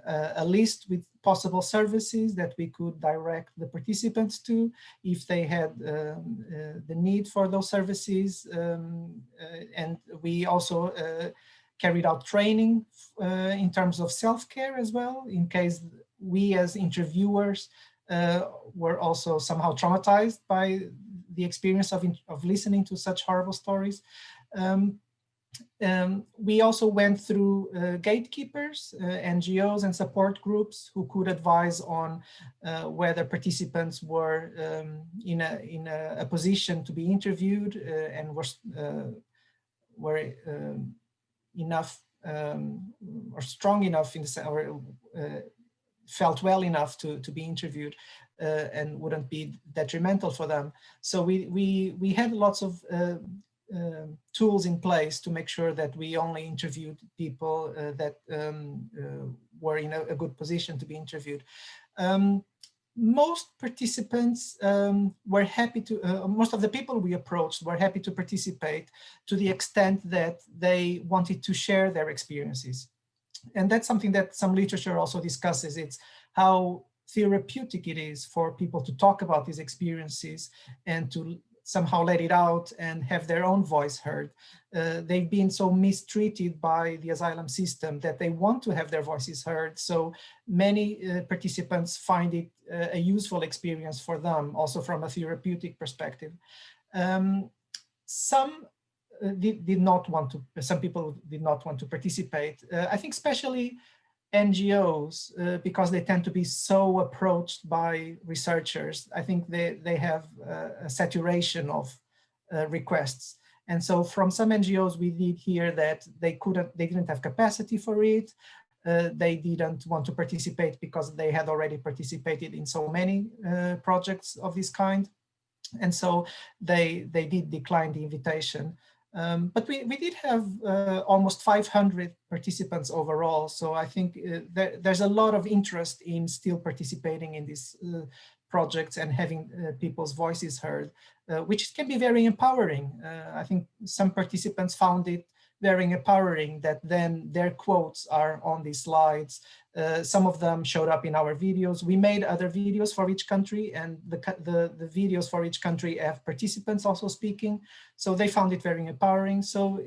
a list with possible services that we could direct the participants to if they had the need for those services. And we also carried out training in terms of self-care as well, in case we as interviewers were also somehow traumatized by the experience of listening to such horrible stories. We also went through gatekeepers, NGOs and support groups who could advise on whether participants were in a position to be interviewed and were enough or strong enough in the or felt well enough to be interviewed and wouldn't be detrimental for them. So we had lots of tools in place to make sure that we only interviewed people that were in a good position to be interviewed. Most participants were happy to, most of the people we approached were happy to participate to the extent that they wanted to share their experiences. And that's something that some literature also discusses. It's how therapeutic it is for people to talk about these experiences and to somehow let it out and have their own voice heard. They've been so mistreated by the asylum system that they want to have their voices heard. So many participants find it a useful experience for them, also from a therapeutic perspective. Some people did not want to participate. I think especially NGOs, because they tend to be so approached by researchers. I think they have a saturation of requests. And so from some NGOs, we did hear that they didn't have capacity for it. They didn't want to participate because they had already participated in so many projects of this kind. And so they did decline the invitation. But we did have almost 500 participants overall. So I think there's a lot of interest in still participating in these projects and having people's voices heard, which can be very empowering. I think some participants found it very empowering that then their quotes are on these slides. Some of them showed up in our videos. We made other videos for each country, and the videos for each country have participants also speaking. So they found it very empowering. So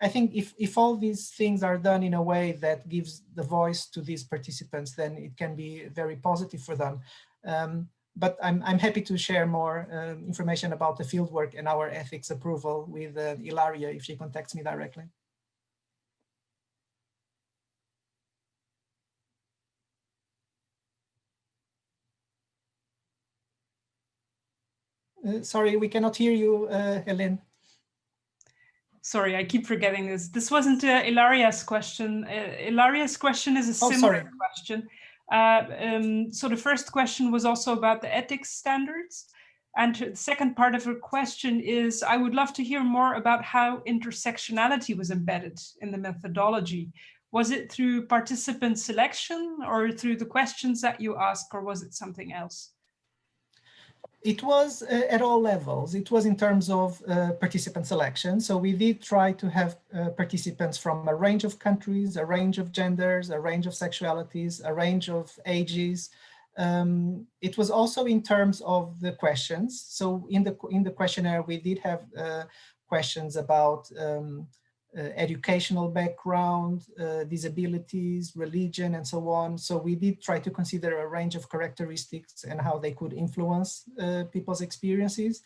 I think if all these things are done in a way that gives the voice to these participants, then it can be very positive for them. But I'm happy to share more information about the fieldwork and our ethics approval with Ilaria if she contacts me directly. Sorry, we cannot hear you, Helen. Sorry, I keep forgetting this. This wasn't Ilaria's question. Ilaria's question is a similar question. So the first question was also about the ethics standards. And the second part of her question is, I would love to hear more about how intersectionality was embedded in the methodology. Was it through participant selection or through the questions that you ask, or was it something else? It was at all levels. It was in terms of participant selection. So we did try to have participants from a range of countries, a range of genders, a range of sexualities, a range of ages. It was also in terms of the questions. So in the questionnaire, we did have questions about educational background, disabilities, religion, and so on. So we did try to consider a range of characteristics and how they could influence people's experiences.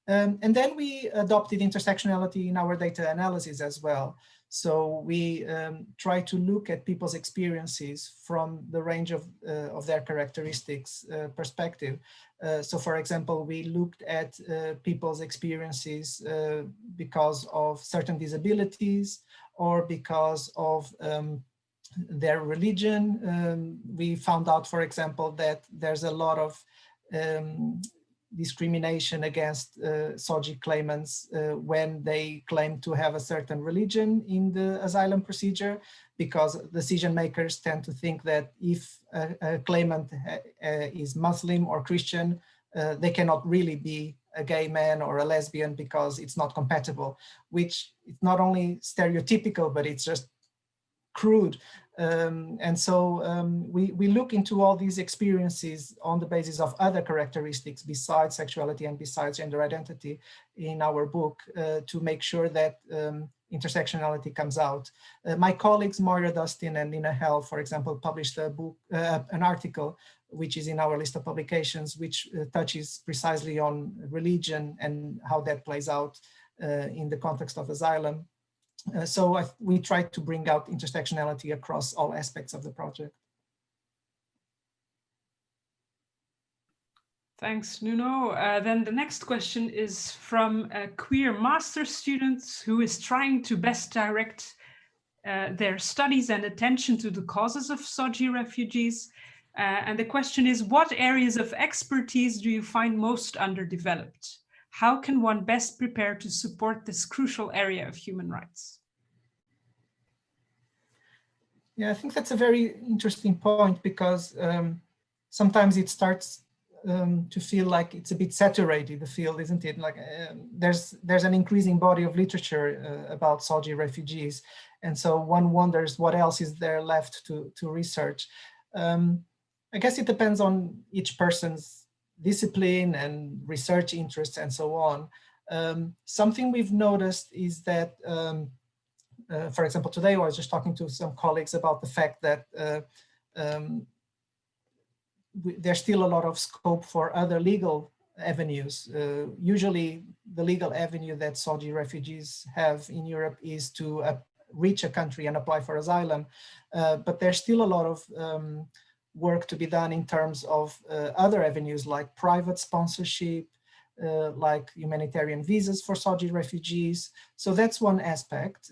And then we adopted intersectionality in our data analysis as well. So we try to look at people's experiences from the range of their characteristics perspective. So for example, we looked at people's experiences because of certain disabilities or because of their religion. We found out, for example, that there's a lot of discrimination against SOGI claimants when they claim to have a certain religion in the asylum procedure, because decision makers tend to think that if a claimant is Muslim or Christian, they cannot really be a gay man or a lesbian because it's not compatible, which is not only stereotypical, but it's just crude. And so we look into all these experiences on the basis of other characteristics besides sexuality and besides gender identity in our book to make sure that intersectionality comes out. My colleagues Moira Dustin and Nina Hell, for example, published a book, an article, which is in our list of publications, which touches precisely on religion and how that plays out in the context of asylum. So we try to bring out intersectionality across all aspects of the project. Thanks, Nuno. Then the next question is from a queer master's student who is trying to best direct their studies and attention to the causes of SOGI refugees. And the question is, what areas of expertise do you find most underdeveloped? How can one best prepare to support this crucial area of human rights? Yeah, I think that's a very interesting point because sometimes it starts to feel like it's a bit saturated, the field, isn't it? Like there's an increasing body of literature about SOGI refugees. And so one wonders what else is there left to research. I guess it depends on each person's discipline and research interests and so on. Something we've noticed is that, for example, today I was just talking to some colleagues about the fact that there's still a lot of scope for other legal avenues. Usually the legal avenue that SOGI refugees have in Europe is to reach a country and apply for asylum. But there's still a lot of work to be done in terms of other avenues like private sponsorship, like humanitarian visas for SOGI refugees. So that's one aspect,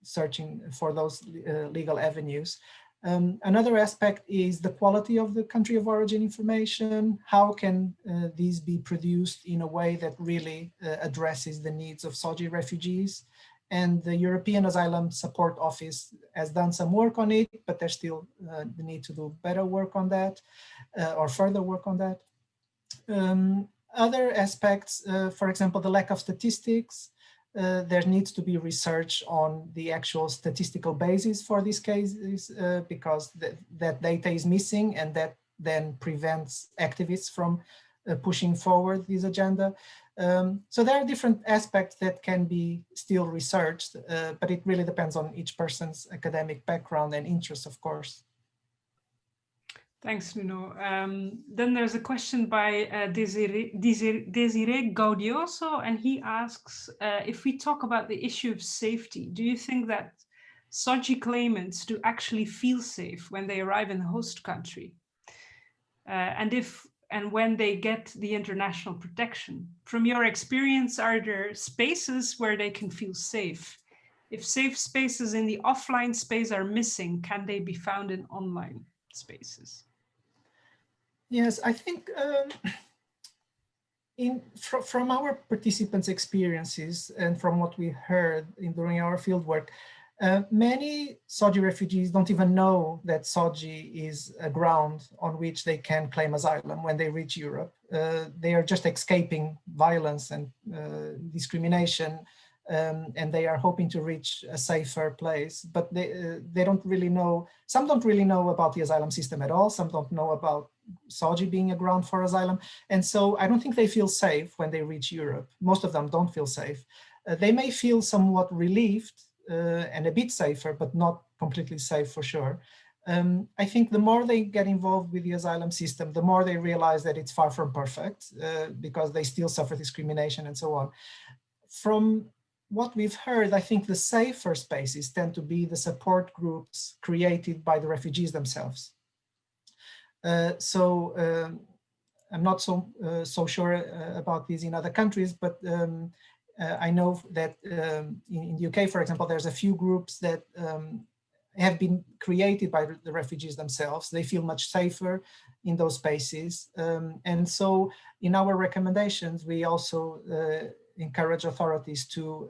searching for those legal avenues. Another aspect is the quality of the country of origin information. How can these be produced in a way that really addresses the needs of SOGI refugees? And the European Asylum Support Office has done some work on it, but there's still the need to do better work on that or further work on that. Other aspects, for example, the lack of statistics. There needs to be research on the actual statistical basis for these cases because that data is missing, and that then prevents activists from pushing forward this agenda. So there are different aspects that can be still researched, but it really depends on each person's academic background and interests, of course. Thanks, Nuno. Then there's a question by Desiree Gaudioso, and he asks, if we talk about the issue of safety, do you think that SOGI claimants do actually feel safe when they arrive in the host country? And when they get the international protection? From your experience, are there spaces where they can feel safe? If safe spaces in the offline space are missing, can they be found in online spaces? Yes, I think from our participants' experiences and from what we heard during our fieldwork, many SOGI refugees don't even know that SOGI is a ground on which they can claim asylum when they reach Europe. They are just escaping violence and discrimination, and they are hoping to reach a safer place, but they don't really know. Some don't really know about the asylum system at all. Some don't know about SOGI being a ground for asylum. And so I don't think they feel safe when they reach Europe. Most of them don't feel safe. They may feel somewhat relieved and a bit safer, but not completely safe for sure. I think the more they get involved with the asylum system, the more they realize that it's far from perfect because they still suffer discrimination and so on. From what we've heard, I think the safer spaces tend to be the support groups created by the refugees themselves. I'm not so sure about this in other countries, but I know that in the UK, for example, there's a few groups that have been created by the refugees themselves. They feel much safer in those spaces. And so in our recommendations, we also encourage authorities to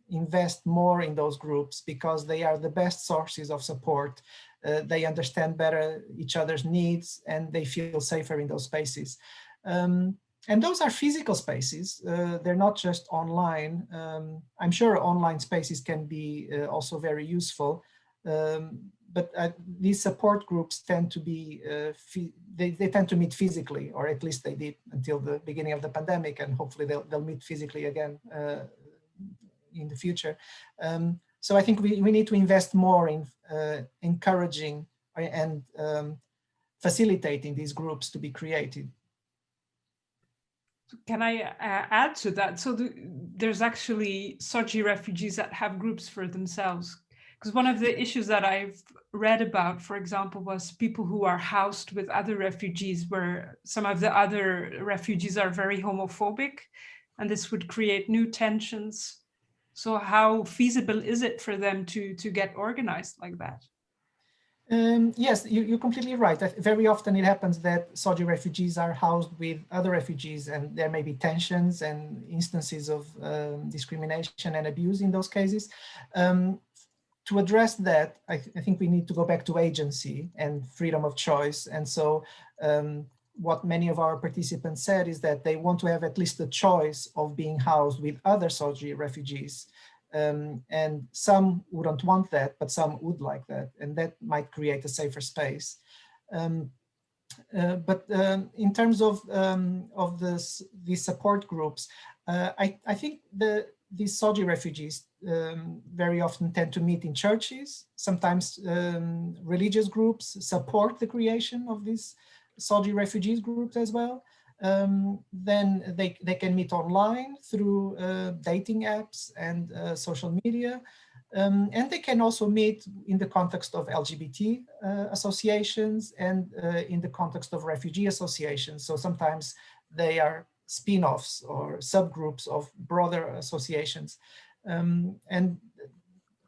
invest more in those groups because they are the best sources of support. They understand better each other's needs and they feel safer in those spaces. And those are physical spaces. They're not just online. I'm sure online spaces can be also very useful. but these support groups tend to be, they tend to meet physically, or at least they did until the beginning of the pandemic, and hopefully they'll meet physically again in the future. So I think we need to invest more in encouraging and facilitating these groups to be created. Can I add to that? So there's actually SOGI refugees that have groups for themselves. Because one of the issues that I've read about, for example, was people who are housed with other refugees, where some of the other refugees are very homophobic, and this would create new tensions. So how feasible is it for them to get organized like that? Yes, you're completely right. Very often it happens that SOGI refugees are housed with other refugees, and there may be tensions and instances of discrimination and abuse in those cases. To address that, I think we need to go back to agency and freedom of choice. And so what many of our participants said is that they want to have at least the choice of being housed with other SOGI refugees. And some wouldn't want that, but some would like that, and that might create a safer space. But in terms of these support groups, I think these SOGI refugees very often tend to meet in churches. Sometimes religious groups support the creation of these SOGI refugees groups as well. Then they can meet online through dating apps and social media. And they can also meet in the context of LGBT associations and in the context of refugee associations. So sometimes they are spin-offs or subgroups of broader associations. And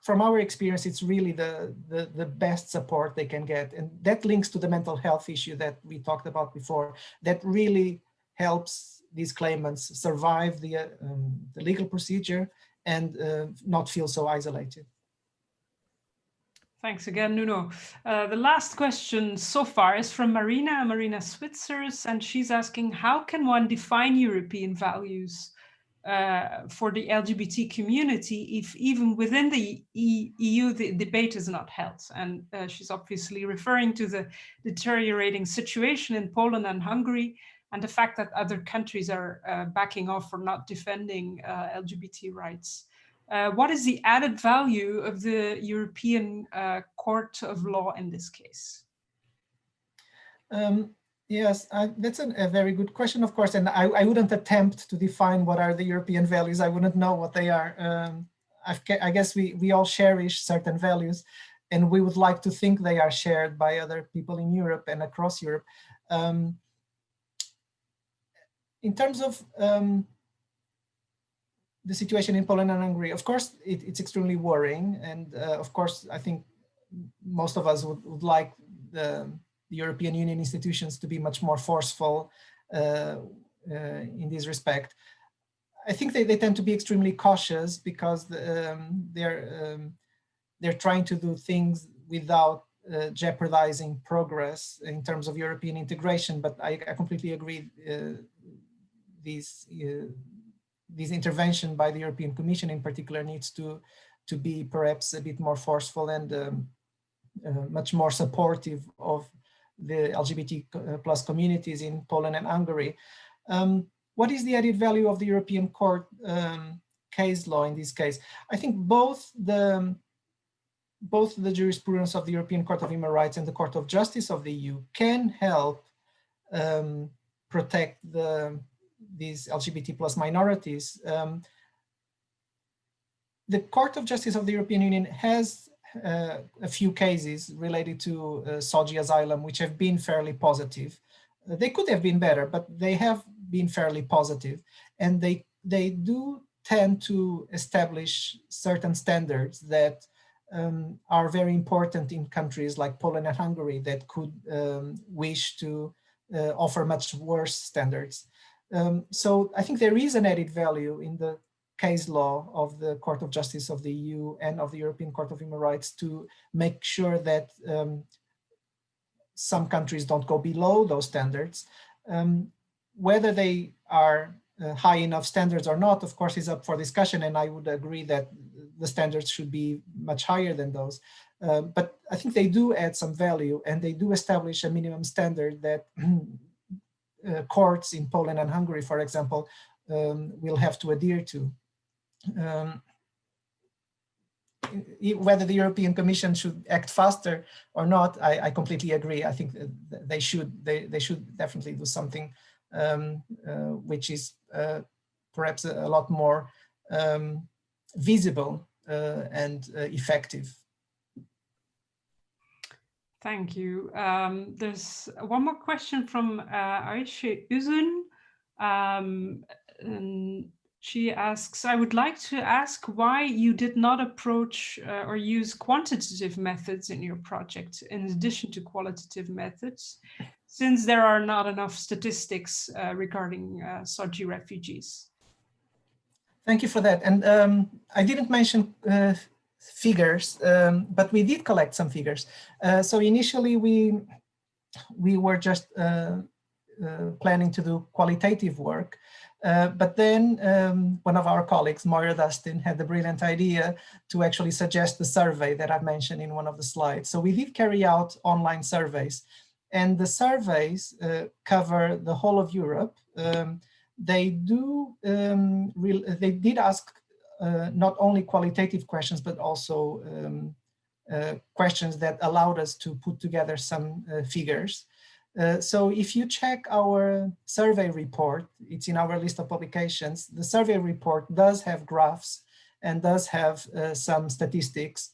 from our experience, it's really the best support they can get. And that links to the mental health issue that we talked about before, that really helps these claimants survive the legal procedure and not feel so isolated. Thanks again, Nuno. The last question so far is from Marina Switzers, and she's asking, how can one define European values for the LGBT community if even within the EU the debate is not held? And she's obviously referring to the deteriorating situation in Poland and Hungary, and the fact that other countries are backing off or not defending LGBT rights. What is the added value of the European Court of Law in this case? Yes, that's a very good question, of course, and I wouldn't attempt to define what are the European values. I wouldn't know what they are. I guess we all cherish certain values, and we would like to think they are shared by other people in Europe and across Europe. In terms of the situation in Poland and Hungary, of course, it's extremely worrying. And of course, I think most of us would like the European Union institutions to be much more forceful in this respect. I think they tend to be extremely cautious because they're trying to do things without jeopardizing progress in terms of European integration. But I completely agree. This intervention by the European Commission in particular needs to be perhaps a bit more forceful and much more supportive of the LGBT plus communities in Poland and Hungary. What is the added value of the European Court case law in this case? I think both the jurisprudence of the European Court of Human Rights and the Court of Justice of the EU can help protect these LGBT plus minorities. The Court of Justice of the European Union has a few cases related to SOGI Asylum, which have been fairly positive. They could have been better, but they have been fairly positive. And they do tend to establish certain standards that are very important in countries like Poland and Hungary that could wish to offer much worse standards. So I think there is an added value in the case law of the Court of Justice of the EU and of the European Court of Human Rights to make sure that some countries don't go below those standards. Whether they are high enough standards or not, of course, is up for discussion, and I would agree that the standards should be much higher than those. But I think they do add some value, and they do establish a minimum standard that courts in Poland and Hungary, for example, will have to adhere to. Whether the European Commission should act faster or not, I completely agree. I think they should definitely do something which is perhaps a lot more visible and effective. Thank you. There's one more question from Ayşe Üzün. And she asks, I would like to ask why you did not approach or use quantitative methods in your project in addition to qualitative methods, since there are not enough statistics regarding SOGI refugees. Thank you for that. And I didn't mention figures, but we did collect some figures. So initially we were just planning to do qualitative work. But then one of our colleagues, Moira Dustin, had the brilliant idea to actually suggest the survey that I mentioned in one of the slides. So we did carry out online surveys, and the surveys cover the whole of Europe. They did ask not only qualitative questions, but also questions that allowed us to put together some figures. So if you check our survey report, it's in our list of publications. The survey report does have graphs and does have some statistics.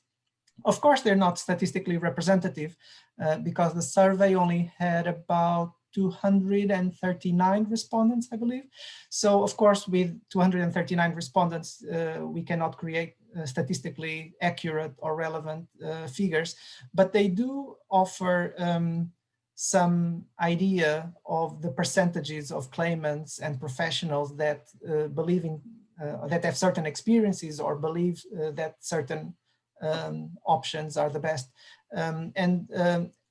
Of course, they're not statistically representative because the survey only had about 239 respondents, I believe. So of course, with 239 respondents, we cannot create statistically accurate or relevant figures, but they do offer some idea of the percentages of claimants and professionals that believe in, that have certain experiences or believe that certain options are the best.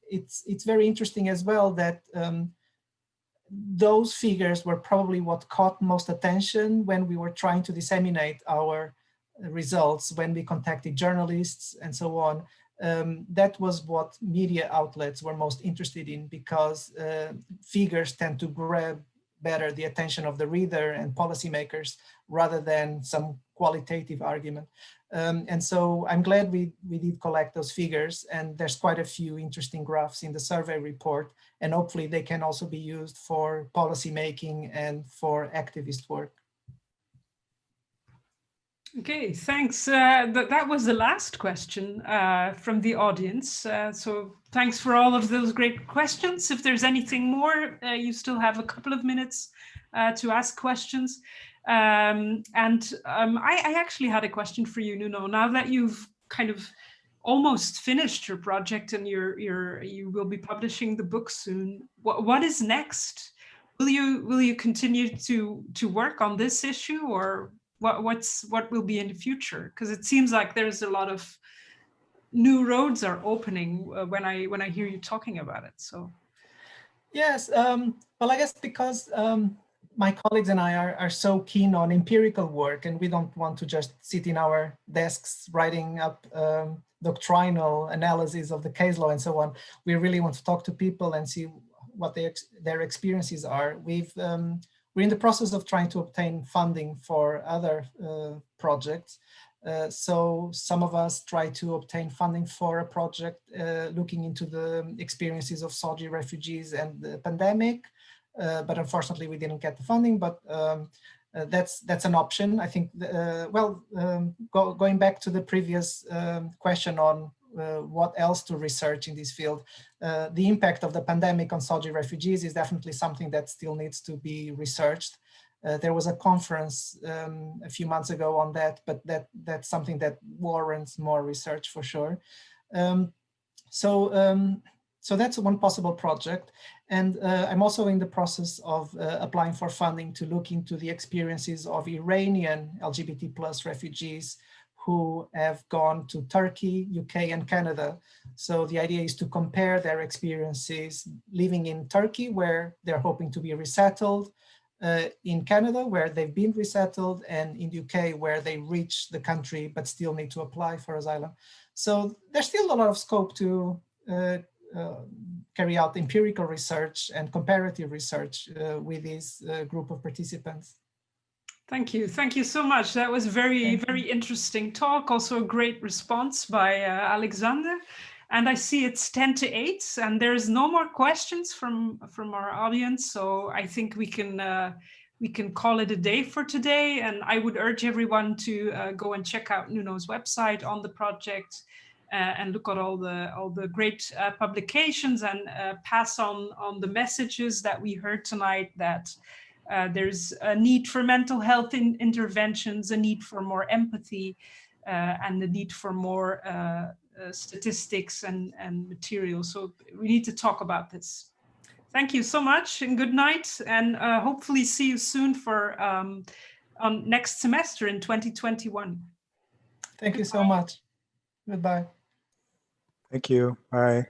It's very interesting as well that those figures were probably what caught most attention when we were trying to disseminate our results, when we contacted journalists and so on. That was what media outlets were most interested in, because figures tend to grab better the attention of the reader and policymakers rather than some qualitative argument. And so I'm glad we did collect those figures, and there's quite a few interesting graphs in the survey report, and hopefully they can also be used for policy making and for activist work. Okay, thanks. That was the last question from the audience. So thanks for all of those great questions. If there's anything more, you still have a couple of minutes to ask questions. I actually had a question for you, Nuno. Now that you've kind of almost finished your project and you will be publishing the book soon, what is next? Will you continue to work on this issue, or what will be in the future? Because it seems like there's a lot of new roads are opening when I hear you talking about it. So yes, well, I guess because my colleagues and I are so keen on empirical work, and we don't want to just sit in our desks writing up doctrinal analysis of the case law and so on. We really want to talk to people and see what their experiences are. We're in the process of trying to obtain funding for other projects. So some of us try to obtain funding for a project looking into the experiences of SOGI refugees and the pandemic. But unfortunately, we didn't get the funding, but that's an option. I think, going back to the previous question on what else to research in this field, the impact of the pandemic on SOGI refugees is definitely something that still needs to be researched. There was a conference a few months ago on that, but that's something that warrants more research for sure. So that's one possible project. And I'm also in the process of applying for funding to look into the experiences of Iranian LGBT+ refugees who have gone to Turkey, UK, and Canada. So the idea is to compare their experiences living in Turkey, where they're hoping to be resettled, in Canada, where they've been resettled, and in the UK, where they reach the country but still need to apply for asylum. So there's still a lot of scope to carry out empirical research and comparative research with this group of participants. Thank you. Thank you so much. That was very interesting talk. Also a great response by Alexander. And I see it's 10 to 8 and there's no more questions from our audience. So I think we can call it a day for today. And I would urge everyone to go and check out Nuno's website on the project and look at all the great publications and pass on the messages that we heard tonight, that there's a need for mental health interventions, a need for more empathy, and the need for more statistics and materials. So we need to talk about this. Thank you so much and good night, and hopefully see you soon for on next semester in 2021. Thank you so much. Goodbye. Thank you. Bye.